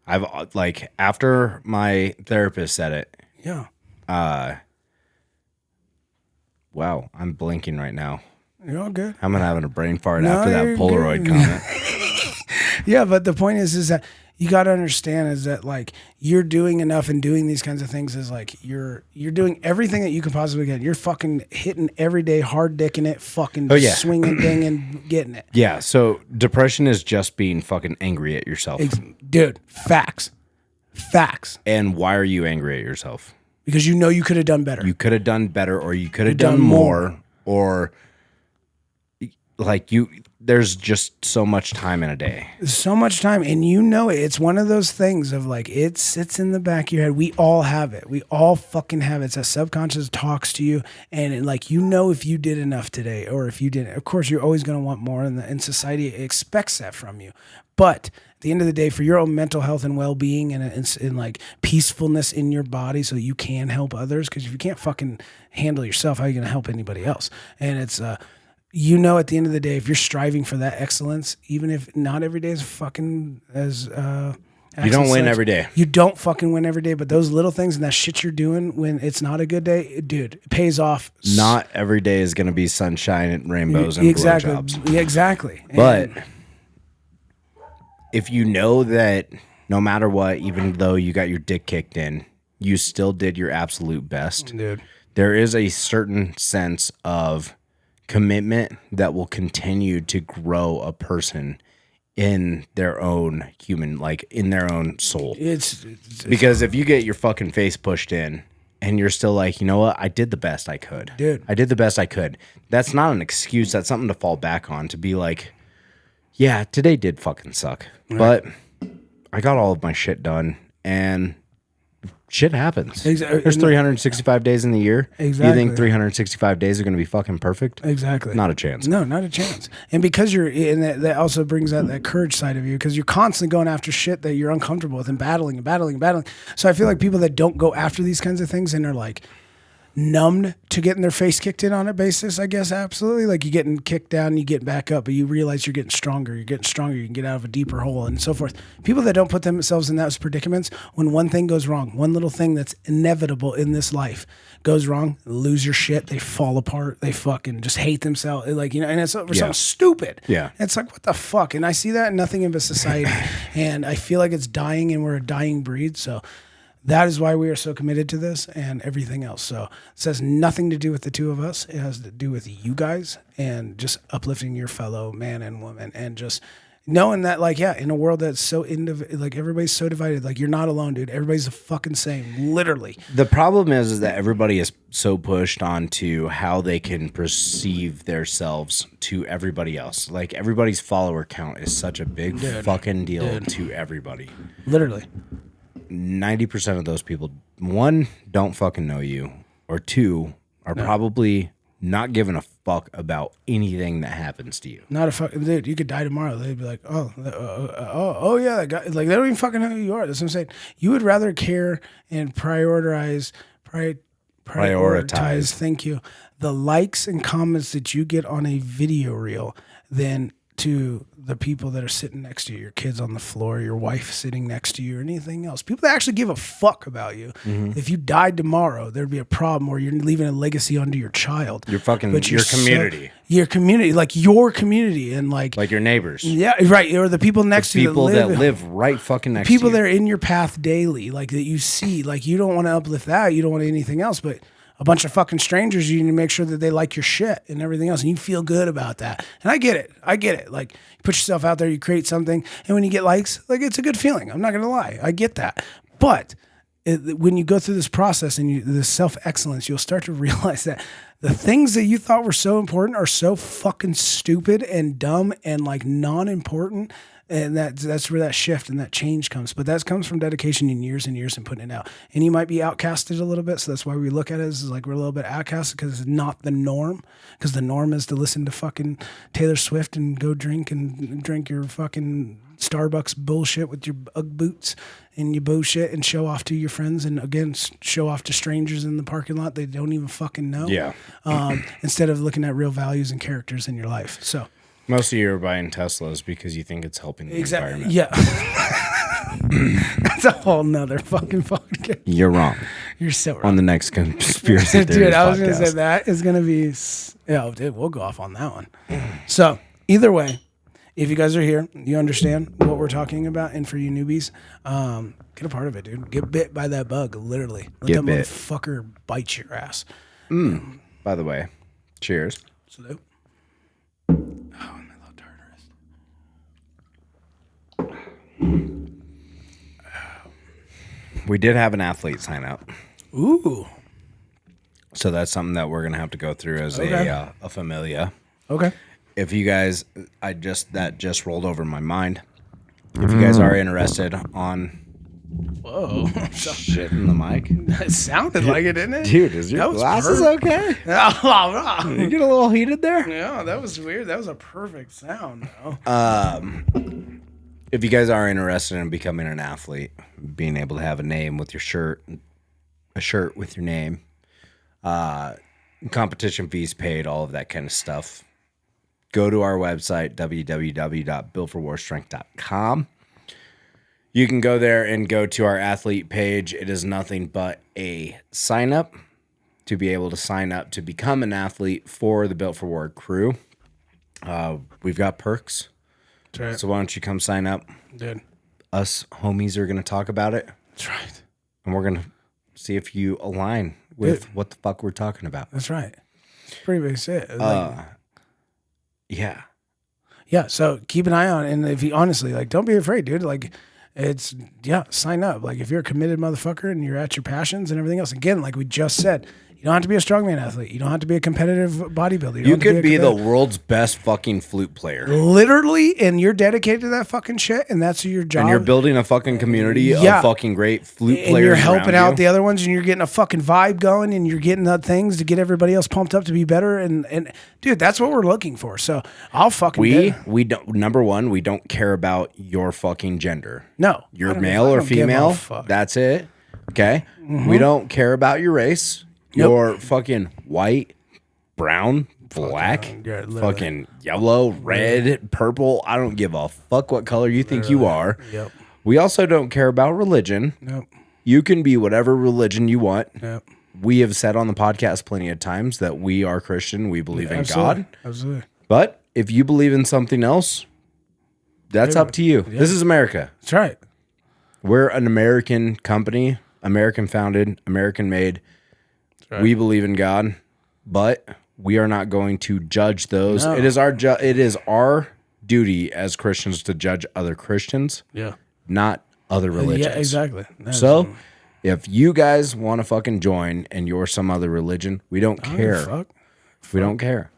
I've like, after my therapist said it. Yeah. Wow, I'm blinking right now. You're all good. I'm having a brain fart after that Polaroid comment. Yeah, but the point is that you got to understand is that, like, you're doing enough and doing these kinds of things is like you're doing everything that you can possibly get. You're fucking hitting every day, hard dicking it, fucking swinging, dinging, getting it. Yeah, so depression is just being fucking angry at yourself. Dude, facts. And why are you angry at yourself? Because you know you could have done better. You could have done better, or you could have done more, or like there's just so much time in a day. So much time, and you know it. It's one of those things of like, it sits in the back of your head. We all have it. We all fucking have it. It's that subconscious talks to you, and if you did enough today, or if you didn't. Of course, you're always going to want more, and society expects that from you. But at the end of the day, for your own mental health and well-being and like peacefulness in your body so that you can help others, because if you can't fucking handle yourself, how are you going to help anybody else? And it's, at the end of the day, if you're striving for that excellence, even if not every day is fucking as you don't win every day. You don't fucking win every day, but those little things and that shit you're doing when it's not a good day, dude, it pays off. Not every day is going to be sunshine and rainbows and blowjobs. Yeah, exactly. But if you know that no matter what, even though you got your dick kicked in, you still did your absolute best. Dude. There is a certain sense of commitment that will continue to grow a person in their own human, like in their own soul. It's because if you get your fucking face pushed in and you're still like, you know what, I did the best I could. Dude. I did the best I could. That's not an excuse. That's something to fall back on, to be like, yeah, today did fucking suck, but I got all of my shit done, and shit happens. There's 365 days in the year. Exactly. You think 365 days are going to be fucking perfect? Exactly. Not a chance. No, not a chance. And because that also brings out that courage side of you, because you're constantly going after shit that you're uncomfortable with and battling. So I feel like people that don't go after these kinds of things and are like, numbed to getting their face kicked in on a basis, I guess. Absolutely. Like you're getting kicked down and you get back up, but you realize you're getting stronger. You can get out of a deeper hole and so forth. People that don't put themselves in those predicaments, when one thing goes wrong, one little thing that's inevitable in this life goes wrong, lose your shit, they fall apart, they fucking just hate themselves. Like, you know, and it's for something stupid. Yeah. It's like, what the fuck? And I see that in nothing but society. And I feel like it's dying and we're a dying breed. So that is why we are so committed to this and everything else. So it has nothing to do with the two of us. It has to do with you guys and just uplifting your fellow man and woman and just knowing that, like, yeah, in a world that's so like everybody's so divided, like you're not alone, dude. Everybody's the fucking same, literally. The problem is that everybody is so pushed onto how they can perceive themselves to everybody else. Like everybody's follower count is such a big fucking deal to everybody. Literally. 90% of those people, one, don't fucking know you, or two, are probably not giving a fuck about anything that happens to you. Not a fucking dude. You could die tomorrow. They'd be like, oh yeah, that guy. Like they don't even fucking know who you are. That's what I'm saying. You would rather care and prioritize. Thank you. The likes and comments that you get on a video reel than to the people that are sitting next to you, your kids on the floor, your wife sitting next to you, or anything else. People that actually give a fuck about you. Mm-hmm. If you died tomorrow, there'd be a problem where you're leaving a legacy onto your child. Your community. Your community, like your community, and like your neighbors. Yeah, right. Or the people next to you. People that live right fucking next to you. People that are in your path daily, like that you see. Like you don't want to uplift that. You don't want anything else, but a bunch of fucking strangers, you need to make sure that they like your shit and everything else. And you feel good about that. And I get it. Like you put yourself out there, you create something. And when you get likes, like it's a good feeling. I'm not going to lie. I get that. But when you go through this process and this self-excellence, you'll start to realize that the things that you thought were so important are so fucking stupid and dumb and like non-important. And that's where that shift and that change comes. But that comes from dedication and years and putting it out. And you might be outcasted a little bit. So that's why we look at it as like we're a little bit outcasted because it's not the norm. Because the norm is to listen to fucking Taylor Swift and go drink your fucking Starbucks bullshit with your Ugg boots and your bullshit and show off to your friends. And again, show off to strangers in the parking lot they don't even fucking know. Yeah. Instead of looking at real values and characters in your life. So. Most of you are buying Teslas because you think it's helping the environment. Yeah. That's a whole nother fucking podcast. You're wrong. You're so wrong. On the next conspiracy theories dude, I was going to say that is going to be... Yeah, dude, we'll go off on that one. So, either way, if you guys are here, you understand what we're talking about, and for you newbies, get a part of it, dude. Get bit by that bug, literally. Let that motherfucker bite your ass. By the way, cheers. Salute. Oh, my little tartarist. We did have an athlete sign up. Ooh. So that's something that we're going to have to go through as a familia. Okay. If you guys, that just rolled over my mind. If you guys are interested on... Whoa. Shit in the mic. That sounded like it, didn't it? Dude, is your glasses okay? You get a little heated there? Yeah, that was weird. That was a perfect sound, though. If you guys are interested in becoming an athlete, being able to have a name with your shirt, a shirt with your name, competition fees paid, all of that kind of stuff, go to our website, www.builtforwarstrength.com. You can go there and go to our athlete page. It is nothing but a sign up to be able to sign up to become an athlete for the Built for War crew. We've got perks. That's right. So why don't you come sign up? Dude. Us homies are going to talk about it. That's right. And we're going to see if you align with what the fuck we're talking about. That's right. It's pretty big shit. Yeah. Yeah, so keep an eye on it. And if you honestly, like, don't be afraid, dude. Like, sign up. Like, if you're a committed motherfucker and you're at your passions and everything else, again, like we just said, you don't have to be a strongman athlete. You don't have to be a competitive bodybuilder. You could be the world's best fucking flute player. Literally, and you're dedicated to that fucking shit, and that's your job. And you're building a fucking community of fucking great flute players. And you're helping out the other ones, and you're getting a fucking vibe going, and you're getting the things to get everybody else pumped up to be better. And dude, that's what we're looking for. So I'll fucking we don't. Number one, we don't care about your fucking gender. No, you're male or female. That's it. Okay. Mm-hmm. We don't care about your race. You're fucking white, brown, black, yeah, literally. fucking yellow, red, purple. I don't give a fuck what color you think you are. Yep. We also don't care about religion. Nope. You can be whatever religion you want. Yep. We have said on the podcast plenty of times that we are Christian. We believe in God. Absolutely. But if you believe in something else, that's up to you. Yeah. This is America. That's right. We're an American company, American founded, American made. Right. We believe in God, but we are not going to judge those. No. It is our duty as Christians to judge other Christians. Yeah. Not other religions. Yeah, exactly. So, if you guys want to fucking join and you're some other religion, we don't care. We don't care.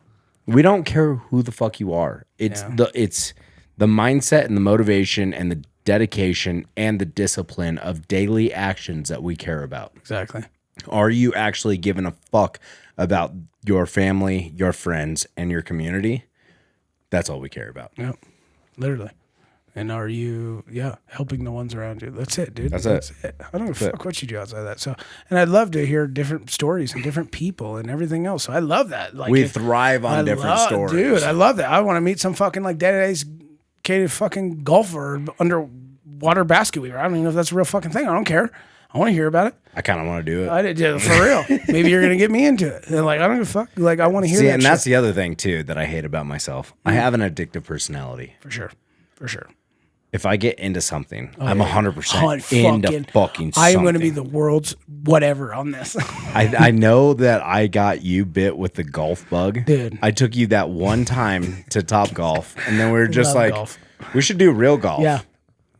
We don't care who the fuck you are. It's the mindset and the motivation and the dedication and the discipline of daily actions that we care about. Exactly. Are you actually giving a fuck about your family, your friends, and your community? That's all we care about. Yep. Literally. And are you, helping the ones around you? That's it, dude. That's it. I don't give a fuck what you do outside of that. So, and I'd love to hear different stories and different people and everything else. So I love that. Like we thrive on different stories. Dude, I love that. I want to meet some fucking like dedicated fucking golfer or underwater basket weaver. I don't even know if that's a real fucking thing. I don't care. I want to hear about it. I kind of want to do it. I did, for real. Maybe you're going to get me into it. And like, I don't give a fuck. Like, I want to hear that. And that's the other thing, too, that I hate about myself. I have an addictive personality. For sure. If I get into something, I'm 100% into fucking something. I am going to be the world's whatever on this. I know that I got you bit with the golf bug. Dude. I took you that one time to Top Golf, and then we were just like, we should do real golf. Yeah.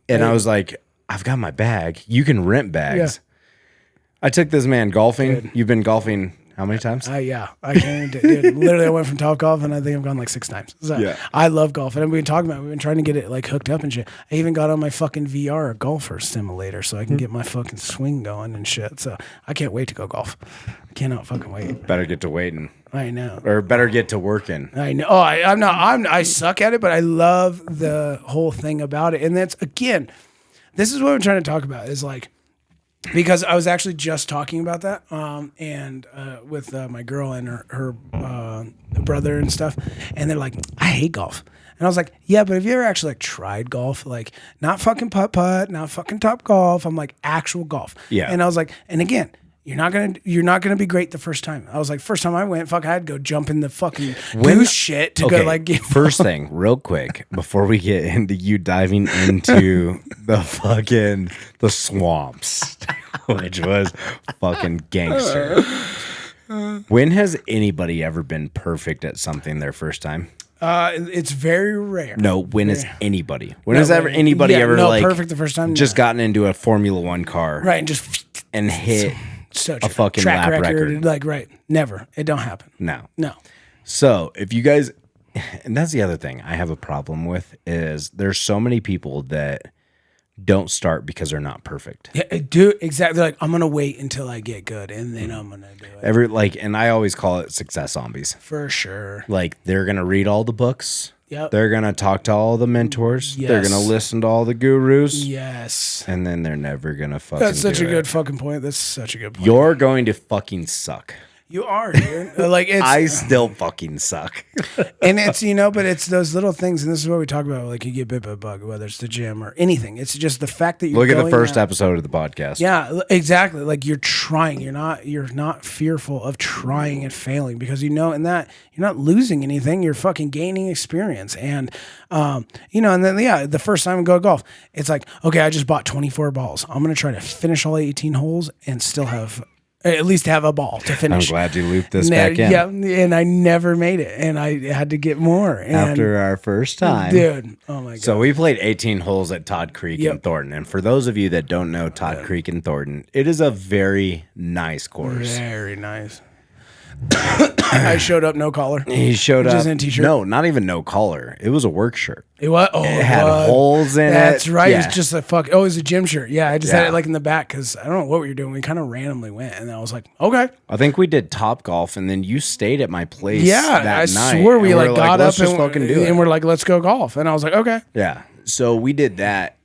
And I was like, I've got my bag. You can rent bags. Yeah. I took this man golfing. Dude. You've been golfing how many times? I came to, dude. Literally, I went from Top Golf, and I think I've gone like 6 times. So yeah. I love golf, and we've been talking about it. We've been trying to get it like hooked up and shit. I even got on my fucking VR golfer simulator so I can get my fucking swing going and shit. So I can't wait to go golf. I cannot fucking wait. Better get to waiting. I know. Or better get to working. I know. Oh, I suck at it, but I love the whole thing about it. And that's, again, this is what I'm trying to talk about is like, because I was actually just talking about that, and with my girl and her brother and stuff, and they're like, I hate golf. And I was like, yeah, but have you ever actually like tried golf? Like not fucking putt, not fucking Top Golf. I'm like actual golf. Yeah. And I was like, and again, you're not gonna be great the first time. I was like, first time I went, I had to go jump in the fucking goose shit to go like get first thing, real quick, before we get into you diving into the swamps, which was fucking gangster. When has anybody ever been perfect at something their first time? It's very rare. No, when is anybody? When has anybody ever like perfect the first time? Just gotten into a Formula One car, right, and just hit a fucking track lap record. Like, right. Never. It don't happen. No. So if you guys, and that's the other thing I have a problem with is there's so many people that don't start because they're not perfect. Yeah, dude, exactly. Like, I'm going to wait until I get good and then I'm going to do it. And I always call it success zombies. For sure. Like, they're going to read all the books. Yep. They're going to talk to all the mentors. Yes. They're going to listen to all the gurus. Yes. And then they're never going to fucking That's such a good fucking point. That's such a good point. You're going to fucking suck. You are, dude. Like I still fucking suck. And it's, but it's those little things, and this is what we talk about, like you get bit by a bug, whether it's the gym or anything. It's just the fact that you're Look at the first episode of the podcast. Yeah, exactly. Like you're trying. You're not fearful of trying and failing because in that you're not losing anything. You're fucking gaining experience. And and then the first time I go golf, it's like, okay, I just bought 24 balls. I'm gonna try to finish all 18 holes and still have at least have a ball to finish. I'm glad you looped this back in. Yeah, and I never made it, and I had to get more. And after our first time. Dude, oh my God. So we played 18 holes at Todd Creek in Thornton. And for those of you that don't know Todd Creek in Thornton, it is a very nice course. Very nice. I showed up no collar. He showed up. Just in a t-shirt. No, not even no collar. It was a work shirt. It was. Oh, it had holes in That's it. right. Yeah. It's just a fuck. Oh, it was a gym shirt. Yeah, I just had it like in the back because I don't know what we were doing. We kind of randomly went, and I was like, okay. I think we did Top Golf, and then you stayed at my place. Yeah, that I night, swore we like got up and fucking do it. And we're like, let's go golf, and I was like, okay. Yeah. So we did that.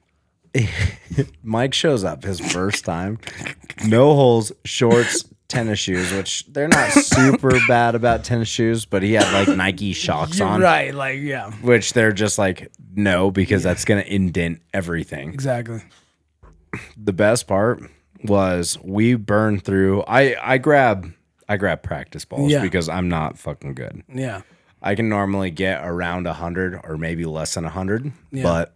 Mike shows up his first time, no holes, shorts, tennis shoes, which they're not super bad about tennis shoes, but he had like Nike Shocks on. Right, like, yeah. Which they're just like, no, because that's going to indent everything. Exactly. The best part was we burned through. I grab practice balls because I'm not fucking good. Yeah. I can normally get around 100 or maybe less than 100, but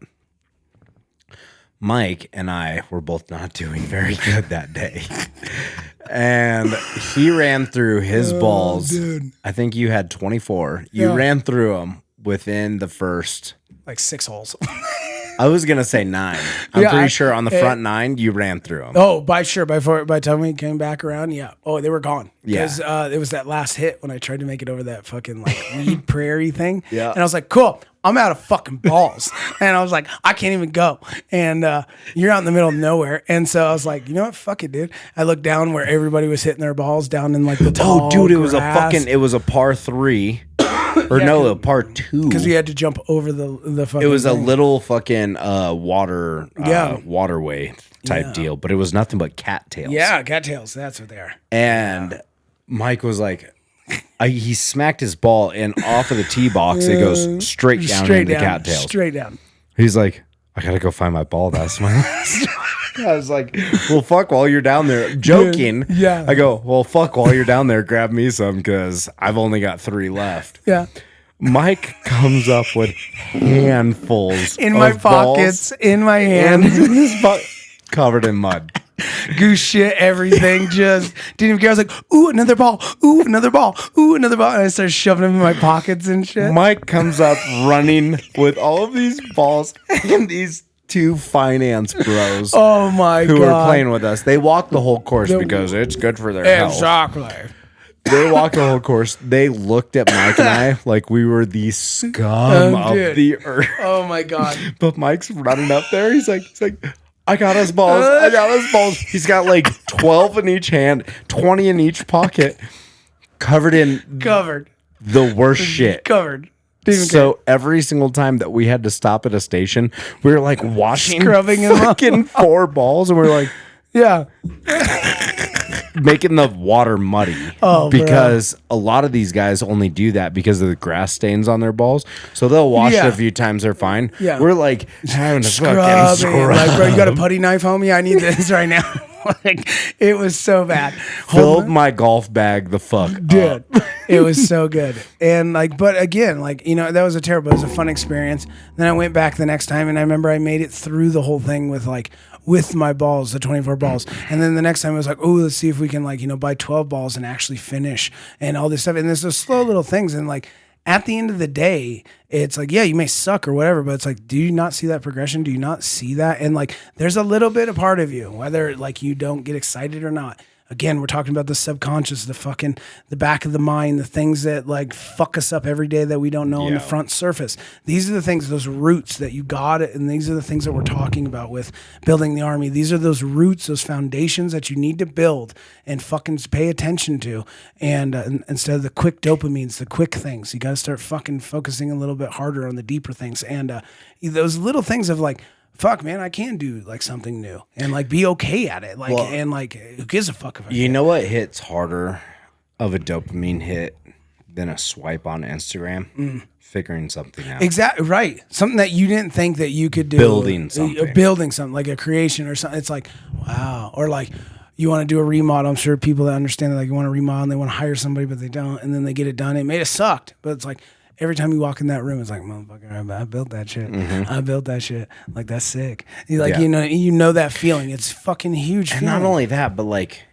Mike and I were both not doing very good that day. And he ran through his balls. Dude. I think you had 24. You ran through them within the first... like 6 holes. I was going to say 9. I'm pretty sure on the front 9, you ran through them. Oh, by the time we came back around, Oh, they were gone. Yeah. Because it was that last hit when I tried to make it over that fucking like weed prairie thing. Yeah. And I was like, cool, I'm out of fucking balls. And I was like, I can't even go. And you're out in the middle of nowhere. And so I was like, you know what? Fuck it, dude. I looked down where everybody was hitting their balls down in like the tall Oh, dude, grass. it was a par 3. Or no, a par 2. Because we had to jump over the fucking It was thing. a little fucking waterway type deal, but it was nothing but cattails. Yeah, cattails. That's what they are. And Mike was like, he smacked his ball and off of the tee box, it goes straight down into the cattails. Straight down. He's like, I gotta go find my ball. That's my last. I was like, well, fuck while you're down there. Joking. Yeah. I go, well, fuck while you're down there. Grab me some because I've only got 3 left. Yeah. Mike comes up with handfuls in my of pockets, balls in my hands, in his covered in mud. Goose shit, everything. Just didn't even care. I was like, ooh, another ball. Ooh, another ball. Ooh, another ball. And I started shoving them in my pockets and shit. Mike comes up running with all of these balls and these 2 finance bros. Oh my God. Who were playing with us. They walked the whole course because it's good for their health. Exactly. They walked the whole course. They looked at Mike and I like we were the scum of the earth. Oh my God. But Mike's running up there. He's like, I got us balls. I got us balls. He's got like 12 in each hand, 20 in each pocket, covered the worst shit. Covered. So every single time that we had to stop at a station, we were like washing, scrubbing them fucking 4 balls, and we're like, yeah, making the water muddy. Oh, because a lot of these guys only do that because of the grass stains on their balls. So they'll wash it a few times, they're fine. Yeah. We're like having to fucking scrub. Like, bro, you got a putty knife, homie? I need this right now. Like, it was so bad. Filled my golf bag the fuck dude. up. It was so good. And like, but again, like, you know, that was it was a fun experience. Then I went back the next time and I remember I made it through the whole thing with my balls, the 24 balls. And then the next time I was like, oh, let's see if we can buy 12 balls and actually finish and all this stuff. And there's those slow little things. And like, at the end of the day, it's like, yeah, you may suck or whatever, but it's like, do you not see that progression? Do you not see that? And like, there's a little bit of part of you, whether like you don't get excited or not. Again, we're talking about the subconscious, the back of the mind, the things that like fuck us up every day that we don't know on the front surface. These are the things, those roots that you got it. And these are the things that we're talking about with building the army. These are those roots, those foundations that you need to build and fucking pay attention to. And instead of the quick dopamines, the quick things, you got to start fucking focusing a little bit harder on the deeper things. And those little things of like, fuck, man, I can do like something new and like be okay at it. Like, and like, who gives a fuck if I know what hits harder of a dopamine hit than a swipe on Instagram? Figuring something out. Exactly. Right. Something that you didn't think that you could do. Building something like a creation or something. It's like, wow. Or like, you want to do a remodel. I'm sure people that understand that, like, you want to remodel and they want to hire somebody, but they don't. And then they get it done. It may have sucked, but it's like, every time you walk in that room, it's like, motherfucker, I built that shit. Mm-hmm. I built that shit. Like, that's sick. You know that feeling. It's fucking huge. And not only that, but like,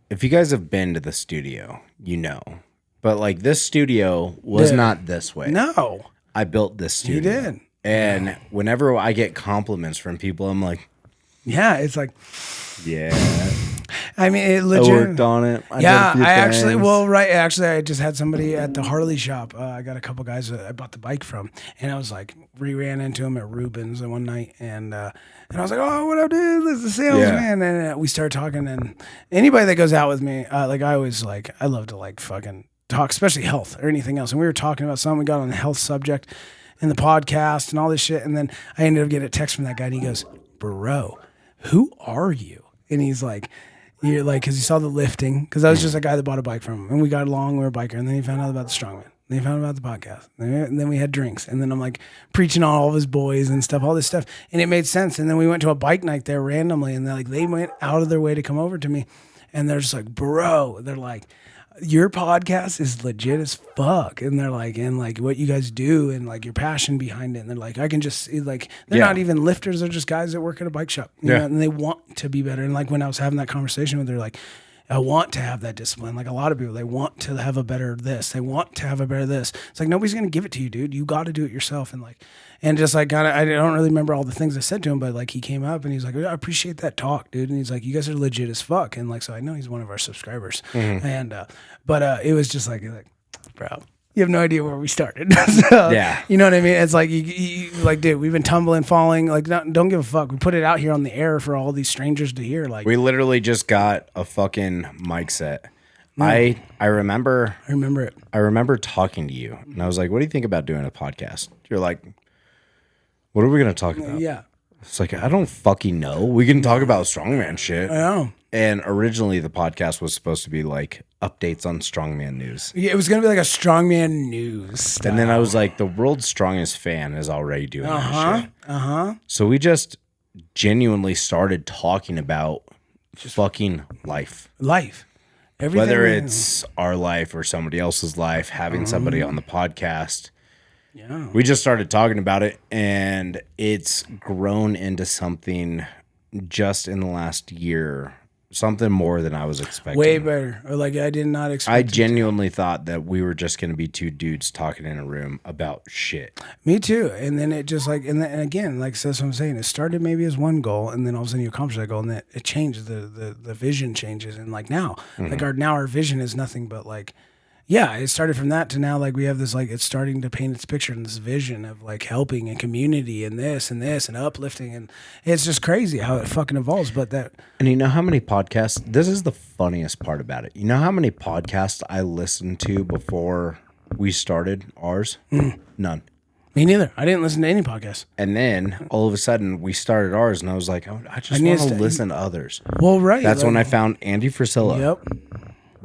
if you guys have been to the studio, you know. But like, this studio was not this way. No. I built this studio. You did. And whenever I get compliments from people, I'm like, yeah, it's like, yeah. I mean, it legit. I worked on it. I just had somebody at the Harley shop. I got a couple guys that I bought the bike from, and I was like, ran into him at Ruben's one night, and I was like, oh, what up, dude? This is the salesman. And we started talking, and anybody that goes out with me, I love to like fucking talk, especially health or anything else. And we were talking about something. We got on the health subject in the podcast and all this shit, and then I ended up getting a text from that guy, and he goes, bro, who are you? And he's like, You're like, because he saw the lifting. Because I was just a guy that bought a bike from him, and we got along. We were a biker, and then he found out about the strongman. Then he found out about the podcast, and then we had drinks, and then I'm like preaching on all of his boys and stuff, all this stuff, and it made sense. And then we went to a bike night there randomly, and they went out of their way to come over to me, and they're just like, bro, they're like, your podcast is legit as fuck. And they're like, and like what you guys do and like your passion behind it. And they're like, I can just see, like, they're not even lifters. They're just guys that work at a bike shop, you know, and they want to be better. And like when I was having that conversation with her, like, I want to have that discipline. Like a lot of people, they want to have a better this. They want to have a better this. It's like, nobody's going to give it to you, dude. You got to do it yourself. And like, and just like, I don't really remember all the things I said to him, but like he came up and he's like, I appreciate that talk, dude. And he's like, you guys are legit as fuck. And like, so I know he's one of our subscribers. And, but it was just like, bro, you have no idea where we started. So, Yeah. You know what I mean? It's like, you like, dude, we've been tumbling, falling, like, don't give a fuck. We put it out here on the air for all these strangers to hear. Like, We literally just got a fucking mic set. I remember it. I remember talking to you, and I was like, what do you think about doing a podcast? You're like, what are we going to talk about? Yeah. It's like, I don't fucking know. We can talk about strongman shit. I know. And originally the podcast was supposed to be like updates on strongman news. Yeah, it was going to be like a strongman news style. And then I was like, the world's strongest fan is already doing that shit. So we just genuinely started talking about fucking life. Everything. Whether it's our life or somebody else's life, having somebody on the podcast. Yeah. We just started talking about it, and it's grown into something just in the last year, something more than I was expecting. Way better. Or like I did not expect. I genuinely thought that we were just going to be two dudes talking in a room about shit. Me too. And then it just like, and again, like that's what I'm saying. It started maybe as one goal, and then all of a sudden you accomplish that goal, and then it changes. The vision changes, and like now, like our vision is nothing but like. Yeah, it started from that to now, like we have this, like it's starting to paint its picture in this vision of like helping and community and this and uplifting, and it's just crazy how it fucking evolves. But that, And you know how many podcasts, this is the funniest part about it. You know how many podcasts I listened to before we started ours? None. me neither. I didn't listen to any podcasts. And then all of a sudden we started ours, and I was like, oh, I just want to listen to others. Well, right. That's like, when I found Andy Frisella. Yep.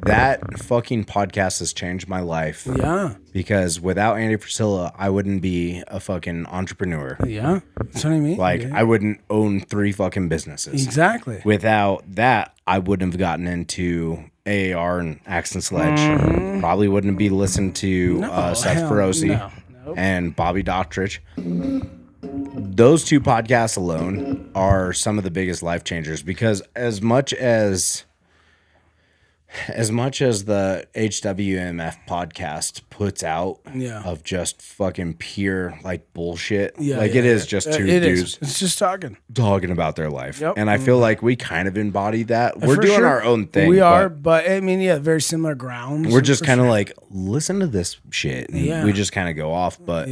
That fucking podcast has changed my life. Yeah. Because without Andy Frisella, I wouldn't be a fucking entrepreneur. Yeah. That's what I mean. Like, yeah. I wouldn't own 3 fucking businesses. Exactly. Without that, I wouldn't have gotten into AAR and Axe and Sledge. Probably wouldn't be listening to Seth Ferosi and Bobby Dottridge. Those 2 podcasts alone are some of the biggest life changers, because as much as the HWMF podcast puts out of just fucking pure like bullshit, it is just 2 dudes. It's just talking about their life. Yep. And I feel like we kind of embody that. We're doing our own thing. We are, but I mean, very similar grounds. We're just kind of like, listen to this shit. And we just kind of go off. But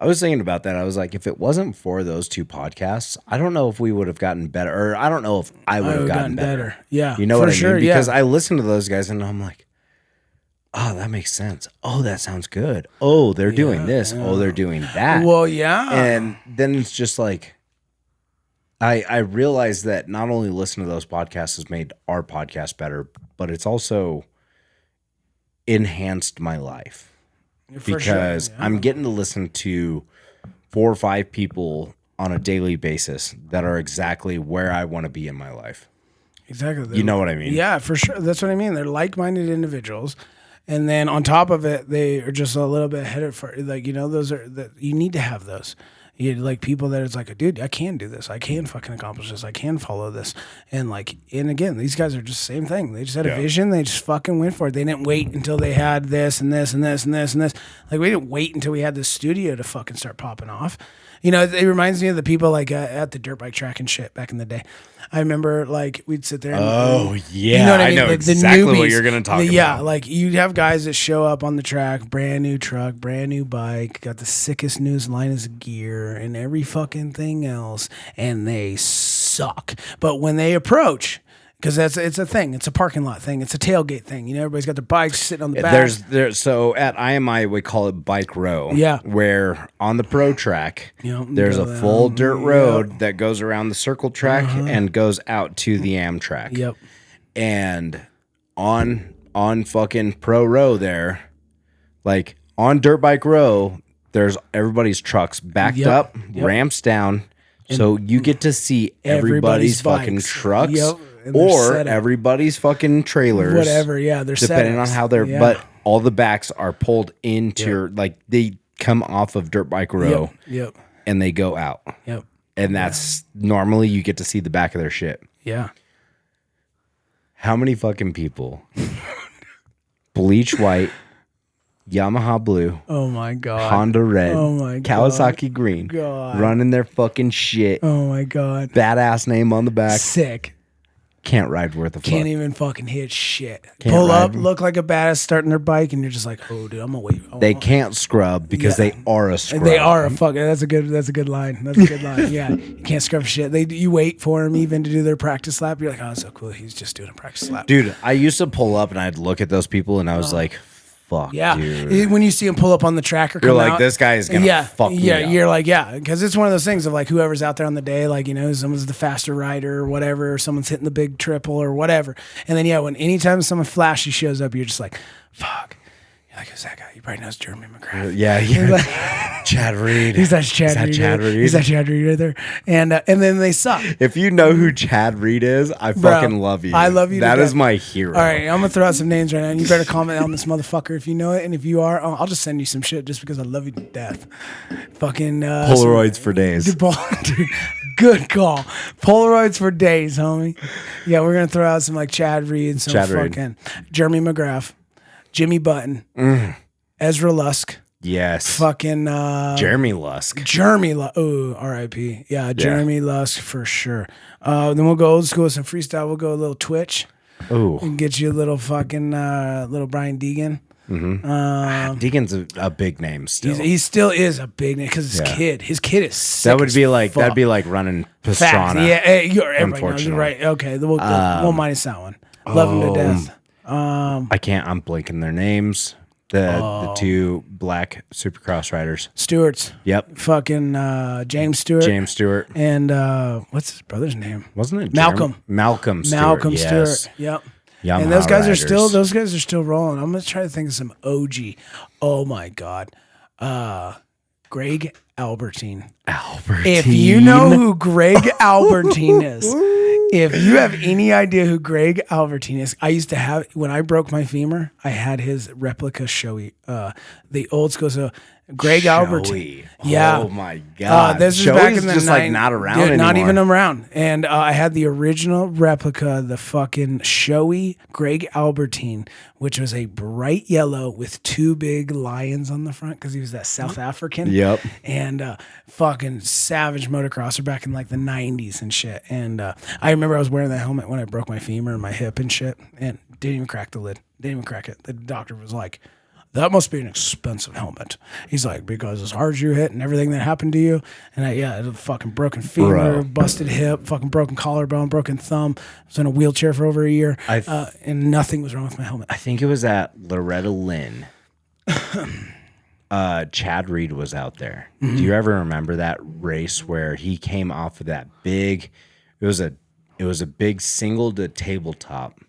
I was thinking about that. I was like, if it wasn't for those 2 podcasts, I don't know if we would have gotten better, or I don't know if I would have gotten better. Yeah. You know what I mean? Because I listen to those guys and I'm like, oh, that makes sense. Oh, that sounds good. Oh, they're doing this. Oh, they're doing that. Well, yeah. And then it's just like, I realized that not only listening to those podcasts has made our podcast better, but it's also enhanced my life. Because I'm getting to listen to 4 or 5 people on a daily basis that are exactly where I want to be in my life. Exactly. You know what I mean? Yeah, for sure. That's what I mean. They're like-minded individuals. And then on top of it, they are just a little bit headed for, like, those are, you need to have those. You like people that it's like, dude, I can do this. I can fucking accomplish this. I can follow this. And again, these guys are just the same thing. They just had a vision. They just fucking went for it. They didn't wait until they had this and this and this and this and this. Like, we didn't wait until we had this studio to fucking start popping off. It reminds me of the people like at the dirt bike track and shit back in the day. I remember like we'd sit there. And, you know what I mean? I know exactly what you're going to talk about. Yeah, like you'd have guys that show up on the track, brand new truck, brand new bike, got the sickest newest line of gear and every fucking thing else, and they suck. But when they approach, because it's a thing, it's a parking lot thing, it's a tailgate thing. Everybody's got their bikes sitting on the back. So at IMI we call it bike row. Yeah. Where on the pro track, there's a full dirt road that goes around the circle track and goes out to the Amtrak. Yep. And on fucking pro row there, like on dirt bike row, there's everybody's trucks backed up, ramps down. So you get to see everybody's fucking bikes. trucks And they're or set up. everybody's fucking trailers. Whatever, yeah. They're depending on setups. how they're, Yeah. but all the backs are pulled into your, like they come off of dirt bike row and they go out. Yep. And that's normally you get to see the back of their shit. Yeah. How many fucking people bleach white, Yamaha blue, Oh my God. Honda red, Oh my Kawasaki green, running their fucking shit, Oh my God. badass name on the back, Sick. can't ride worth a fuck. Can't even fucking hit shit. Can't Pull ride. up, look like a badass starting their bike, and you're just like, oh, dude, I'm gonna wait. They can't scrub because they are a scrub. They are a fucking. That's a good line. That's a good line. Yeah, you can't scrub shit. You wait for them even to do their practice lap. You're like, oh, so cool. He's just doing a practice lap. Dude, I used to pull up and I'd look at those people and I was like, fuck, Yeah, dude. when you see him pull up on the tracker, You're come like, out, this guy is gonna fuck me up. You're like, yeah, because it's one of those things of like whoever's out there on the day, like someone's the faster rider or whatever, or someone's hitting the big triple or whatever, and then when anytime someone flashy shows up, you're just like, fuck. You're like, who's that guy? He probably knows Jeremy McGrath. Yeah. Chad Reed. He's that Chad Reed. He's that Chad Reed right there, and then they suck. If you know who Chad Reed is, I fucking love you. I love you. That to is death. my hero. All right, I'm gonna throw out some names right now, and you better comment on this motherfucker if you know it, and if you are, I'll just send you some shit just because I love you to death. Fucking Polaroids for days. Dude, good call. Polaroids for days, homie. Yeah, we're gonna throw out some like Chad Reed, some fucking Jeremy McGrath, Jimmy Button, Ezra Lusk. Yes. Fucking Jeremy Lusk. Oh, R.I.P. Yeah, Jeremy Lusk for sure. Then we'll go old school with some freestyle. We'll go a little Twitch. Oh. And get you a little fucking little Brian Deegan. Deegan's a big name still. He still is a big name because his kid is sick. That'd be like running Pastrana. Yeah, everybody knows. You're right. Okay, we'll minus that one. Love him to death. I'm blanking their names. The two black Supercross riders. Stewart's. Yep. Fucking James Stewart. James Stewart. And what's his brother's name? Wasn't it Malcolm? Malcolm Stewart. Malcolm yes. Stewart. Yep. Yamaha And those guys riders. are still rolling. I'm gonna try to think of some OG. Oh my God. Greg Albertine. If you know who Greg Albertine is, if you have any idea who Greg Albertine is, I used to have, when I broke my femur, I had his replica Shoei, the old school. So Greg Albertine. Yeah. Oh my God. This is back in the just like not around anymore. Not even around. And I had the original replica, the fucking Shoei Greg Albertine, which was a bright yellow with two big lions on the front because he was that South African. Yep. And fucking savage motocrosser back in like the 90s and shit. And I remember I was wearing that helmet when I broke my femur and my hip and shit, and didn't even crack the lid. Didn't even crack it. The doctor was like, that must be an expensive helmet. He's like, because as hard as you hit and everything that happened to you, and a fucking broken femur, busted hip, fucking broken collarbone, broken thumb. I was in a wheelchair for over a year, and nothing was wrong with my helmet. I think it was at Loretta Lynn. Chad Reed was out there. Mm-hmm. Do you ever remember that race where he came off of that big? It was a big single to tabletop.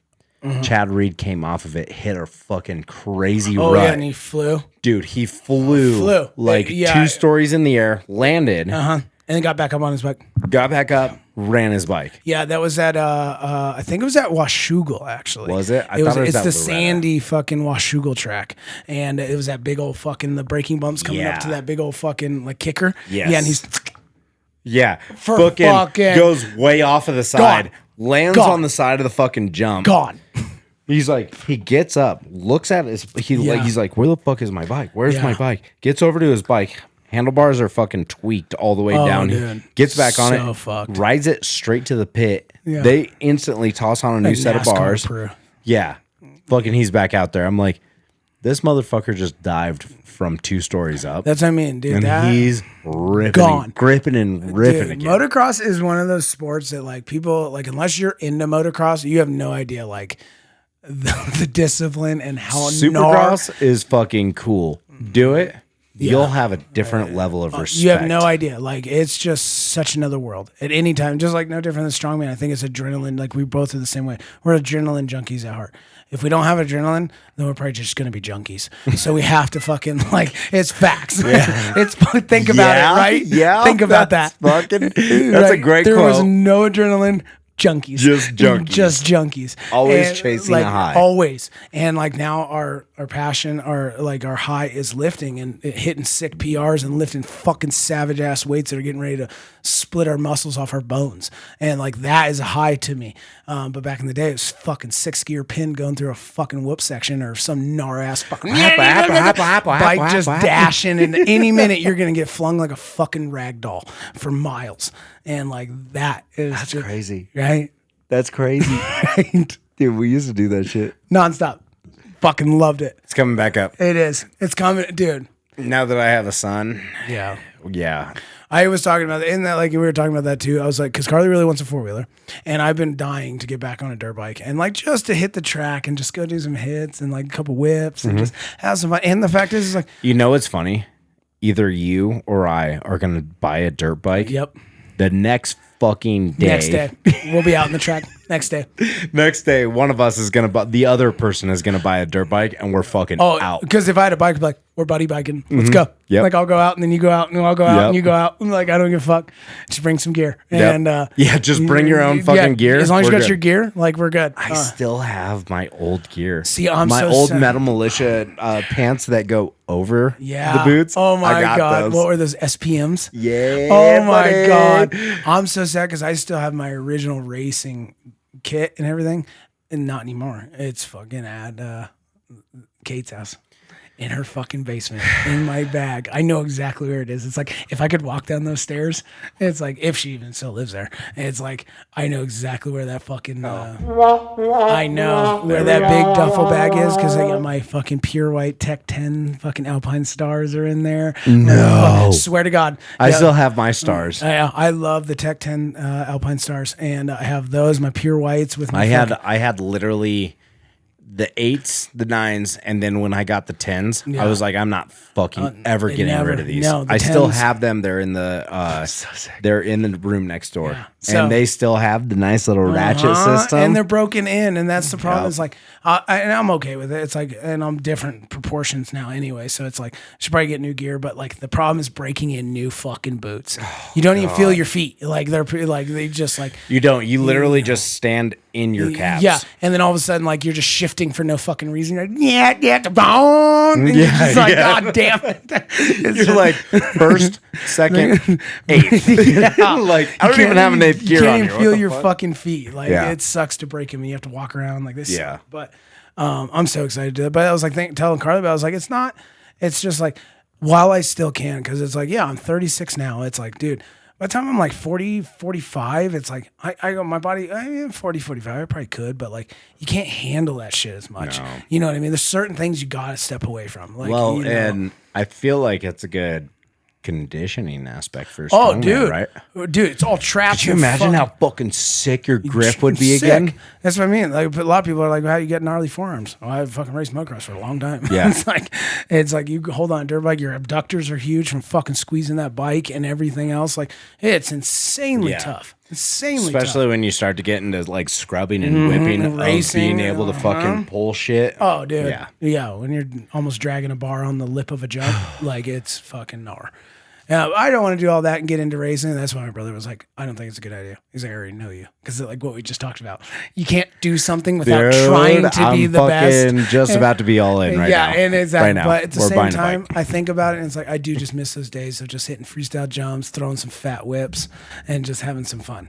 Mm-hmm. Chad Reed came off of it, hit a fucking crazy rut. Yeah, and he flew. Dude, he flew. Like 2 stories in the air, landed. And then got back up on his bike. Got back up, ran his bike. Yeah, that was at I think it was at Washougal actually. Was it? It's the Loretta. sandy fucking Washougal track, and it was that big old fucking the braking bumps coming up to that big old fucking like kicker. Yes. Yeah, and he's fucking goes way off of the side, lands on the side of the fucking jump. Gone. He's like, he gets up, looks at his, he's like, where the fuck is my bike? Where's my bike? Gets over to his bike. Handlebars are fucking tweaked all the way down. Dude. He gets back on it, fucked. rides it straight to the pit. Yeah. They instantly toss on a new set of NASCAR bars. Pro. Yeah. Fucking he's back out there. I'm like, this motherfucker just dived from 2 stories up. That's what I mean, dude. And he's ripping, gone. gripping and ripping Dude, again. motocross is one of those sports that like people like unless you're into motocross, you have no idea like the discipline and how Supercross is fucking cool. Do it. you'll have a different level of respect. You have no idea. Like, it's just such another world at any time. Just like no different than strongman. I think it's adrenaline. Like, we both are the same way. We're adrenaline junkies at heart. If we don't have adrenaline, then we're probably just going to be junkies. So we have to fucking, like, it's facts. Yeah. Think about it, right? Yeah. Think about that. That's Right? a great there quote. Was no adrenaline. Junkies. Just junkies. Just junkies. Always chasing like, a high. Always. And like now our passion, our high is lifting and hitting sick PRs and lifting fucking savage ass weights that are getting ready to split our muscles off our bones. And like that is a high to me. But back in the day, it was fucking 6-gear pin going through a fucking whoop section or some gnar ass fucking bike just dashing. And any minute you're going to get flung like a fucking rag doll for miles. And like that's just crazy. Right? That's crazy. Right? Dude, we used to do that shit. Nonstop. Fucking loved it. It's coming back up. It is. It's coming, dude. Now that I have a son. Yeah. Yeah. I was talking about that. In that, like, we were talking about that too. I was like, because Carly really wants a 4-wheeler. And I've been dying to get back on a dirt bike and like just to hit the track and just go do some hits and like a couple whips and just have some fun. And the fact is like, you know what's funny? Either you or I are going to buy a dirt bike. Yep. The next fucking day. Next day. We'll be out in the track. Next day. Next day, one of us is going to buy, the other person is going to buy a dirt bike and we're fucking out. Because if I had a bike, I'd be like, we're buddy biking. Let's go. Yep. Like, I'll go out and then you go out and I'll go out and you go out. I'm like, I don't give a fuck. Just bring some gear. Yep. And yeah, just bring your own fucking gear. As long as you got good. your gear, like, we're good. I still have my old gear. See, I'm my so old sad. Metal Militia pants that go over the boots. Oh my I got God. those. What were those SPMs? Yeah. Oh my buddy. God. I'm so sad because I still have my original racing kit and everything. And not anymore. It's fucking at Kate's house. In her fucking basement, in my bag. I know exactly where it is. It's like, if I could walk down those stairs, it's like, if she even still lives there, it's like, I know exactly where that fucking, I know where that big duffel bag is because I got my fucking pure white Tech 10 fucking Alpine stars are in there. No. Swear to God. I still have my stars. I love the Tech 10 Alpine stars, and I have those, my pure whites with my I had literally the 8s, the 9s, and then when I got the 10s, I was like, I'm not fucking ever getting rid of these. No, the I still 10s have them. They're in the they're in the room next door, So- and they still have the nice little ratchet system. and they're broken in, and that's the problem. It's like, and I'm okay with it. It's like, and I'm different proportions now anyway, so it's like, I should probably get new gear. But like, the problem is breaking in new fucking boots. You don't even feel your feet. Like they're like they just like You don't. You literally just stand in your calves. yeah, and then all of a sudden, like you're just shifting for no fucking reason. You're like, yeah, the bone. And you're just like, God damn it! It's You're just- like first, second, eighth. Like I don't even have an eighth gear You on can't here. even What feel the your fuck? fucking feet. Like Yeah. it sucks to break them. You have to walk around like this. Yeah. But I'm so excited to do it. But I was like telling Carly, I was like, it's not. It's just like while I still can, because it's like, yeah, I'm 36 now. It's like, dude. By the time I'm like 40, 45, it's like, I go, my body, I mean, 40, 45, I probably could, but like, you can't handle that shit as much. No. You know what I mean? There's certain things you got to step away from. Like, Well, you know. and I feel like it's a good conditioning aspect for Oh, strongman, dude. right? Dude, it's all trapped. Could you in imagine fuck- how fucking sick your grip would be Sick. again? That's what I mean. Like a lot of people are like, "How you get gnarly forearms?" Oh, I've fucking raced motocross for a long time. Yeah. it's like you hold on a dirt bike. Your abductors are huge from fucking squeezing that bike and everything else. Like it's insanely Yeah. tough. Insanely Especially tough. when you start to get into like scrubbing and whipping and of racing being able to fucking pull shit. Oh, dude. Yeah. Yeah. When you're almost dragging a bar on the lip of a jump, like it's fucking gnar. Yeah, I don't want to do all that and get into racing. That's why my brother was like, I don't think it's a good idea. He's like, I already know you. Because like what we just talked about. You can't do something without Dude, trying to I'm be the best. fucking just about to be all in right now. Yeah, and exactly. Right now. But at the We're same buying a time, bike. I think about it and it's like, I do just miss those days of just hitting freestyle jumps, throwing some fat whips, and just having some fun.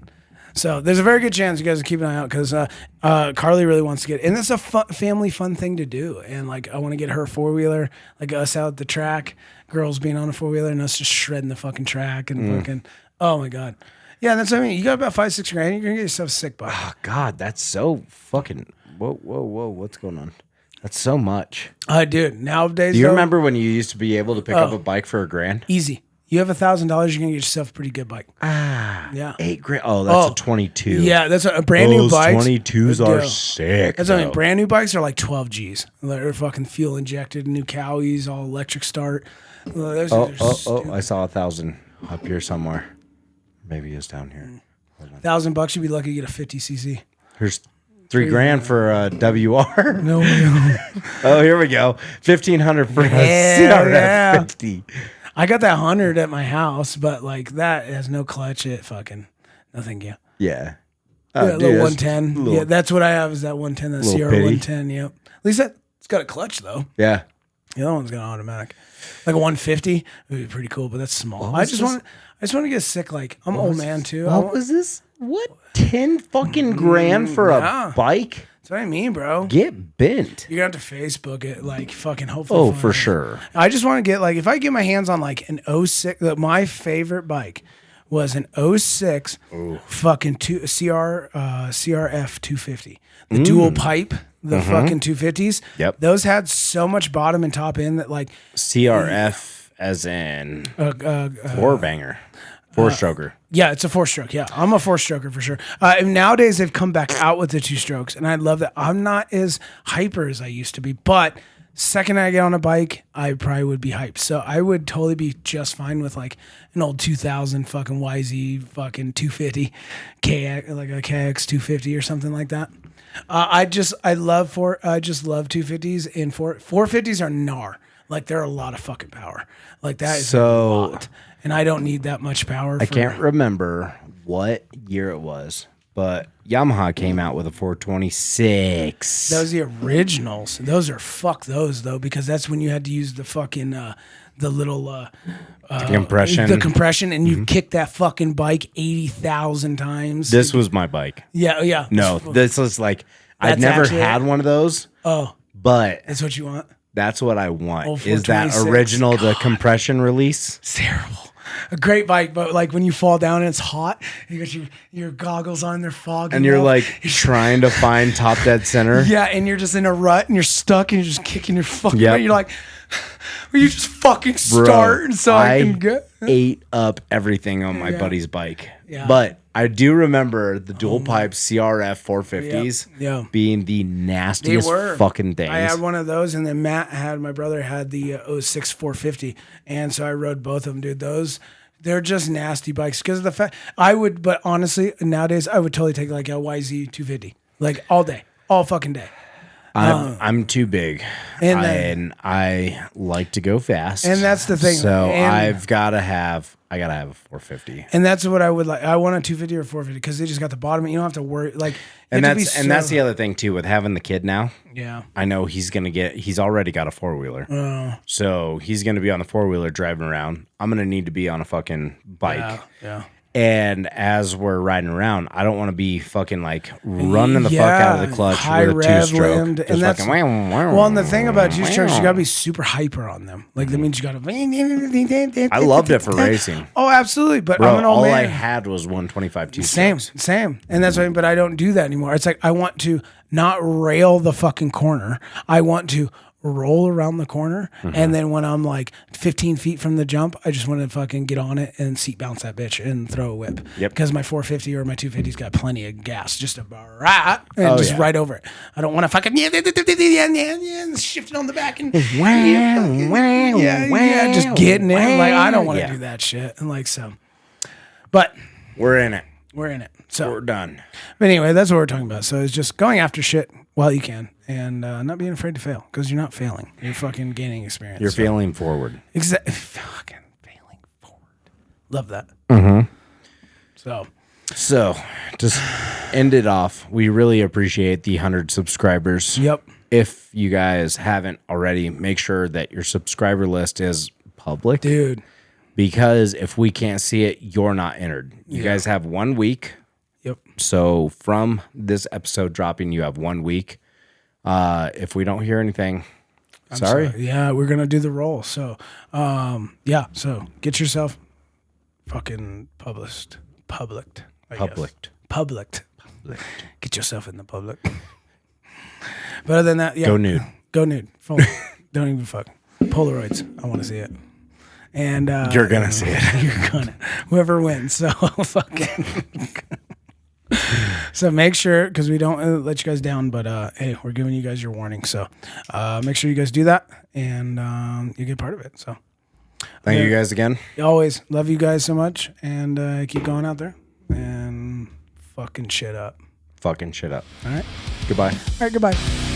So there's a very good chance you guys will keep an eye out because Carly really wants to get, and it's a family fun thing to do. And like, I want to get her 4-wheeler, like us out at the track, girls being on a 4-wheeler and us just shredding the fucking track and fucking, oh my God. Yeah, that's what I mean. You got about $5-6 grand, you're going to get yourself a sick bike. Oh God, that's so fucking whoa, what's going on? That's so much. Dude, nowadays, Do you though, remember when you used to be able to pick up a bike for $1,000? Easy. You have $1,000, you're gonna get yourself a pretty good bike. Yeah. $8,000. Oh, that's a 22. Yeah, that's a brand new bike. 22s are sick. That's what I mean. Brand new bikes are like 12 G's. They're fucking fuel injected, new cowies, all electric start. I saw 1,000 up here somewhere. Maybe it's down here. $1,000, you'd be lucky to get a 50cc. Here's $3,000 for a WR. No. Oh, here we go. 1,500 for a CRF 50. I got that 100 at my house, but like that has no clutch. It fucking nothing. Yeah. Yeah. Yeah, little 110. Yeah, that's what I have is that 110, that CR 110. Yep. At least it's got a clutch though. Yeah. The other one's got an automatic. Like a 150 would be pretty cool, but that's small. I just want to get sick. Like I'm an old man too. What was this? What? 10 fucking grand for a bike? That's what I mean, bro. Get bent. You're gonna have to Facebook it, like fucking hopefully. Oh, for sure. I just want to get like if I get my hands on like an 06, my favorite bike was an 06 fucking CRF 250. The dual pipe, the fucking 250s. Yep. Those had so much bottom and top end that like CRF as in four banger. Four-stroker. Yeah, it's a four-stroke. Yeah, I'm a four-stroker for sure. And nowadays, they've come back out with the two strokes, and I love that. I'm not as hyper as I used to be, but second I get on a bike, I probably would be hyped. So I would totally be just fine with like an old 2000 fucking YZ fucking 250 KX, like a KX 250 or something like that. I just love 250s and 450s are gnar. Like they're a lot of fucking power. Like that is a lot. And I don't need that much power. I can't remember what year it was, but Yamaha came out with a 426. Those are the originals. Those are fuck those though, because that's when you had to use the fucking the little the compression, and you kick that fucking bike 80,000 times. This was my bike. Yeah. No, this was like I've never had one of those. Oh, but that's what you want. That's what I want. Is that original the compression release? It's terrible. A great bike, but like when you fall down and it's hot, you got your goggles on, they're foggy, and you're like trying to find top dead center. Yeah, and you're just in a rut and you're stuck and you're just kicking your fucking. You're like, will you just fucking start? And so I can go. Ate up everything on my buddy's bike. Yeah. But I do remember the dual pipe CRF 450s being the nastiest fucking things. I had one of those, and then my brother had the 06 450, and so I rode both of them, dude. They're just nasty bikes because of the fact but honestly, nowadays I would totally take like a YZ 250, like all day, all fucking day. I'm too big, and I like to go fast, and that's the thing. So I gotta have a 450, and that's what I would like. I want a 250 or 450 because they just got the bottom. You don't have to worry, like, and that's the other thing too with having the kid now. Yeah, I know he's already got a 4-wheeler, so he's gonna be on the 4-wheeler driving around. I'm gonna need to be on a fucking bike. Yeah. And as we're riding around, I don't want to be fucking like running the fuck out of the clutch with a two-stroke. And that's well, and the thing about two-strokes, you gotta be super hyper on them. Like that means you gotta. I loved it for racing. Oh, absolutely. But bro, I'm an old man. All I had was 125 two-strokes. Same. And that's why. But I don't do that anymore. It's like I want to not rail the fucking corner. I want to roll around the corner, and then when I'm like 15 feet from the jump, I just want to fucking get on it and seat bounce that bitch and throw a whip. Yep. Because my 450 or my 250's got plenty of gas, just to right over it. I don't want to fucking shift it on the back and just getting it. Like I don't want to do that shit. And like so, but we're in it. So we're done. But anyway, that's what we're talking about. So it's just going after shit while you can, and not being afraid to fail, because you're not failing. You're fucking gaining experience. You're failing forward. Exactly. Fucking failing forward. Love that. So just end it off. We really appreciate the 100 subscribers. Yep. If you guys haven't already, make sure that your subscriber list is public. Dude. Because if we can't see it, you're not entered. You guys have 1 week. Yep. So from this episode dropping, you have 1 week. If we don't hear anything, sorry. Yeah, we're gonna do the roll. So, so get yourself fucking published. Publicked. Get yourself in the public. But other than that, go nude. Go nude. Don't even fuck. Polaroids. I want to see it. And You're gonna see it. You're gonna whoever wins. So fucking. So make sure, because we don't let you guys down, but hey, we're giving you guys your warning. So make sure you guys do that, and you get part of it. So Thank you guys again. always love you guys so much, and keep going out there and fucking shit up. Fucking shit up. All right. Goodbye. All right. Goodbye.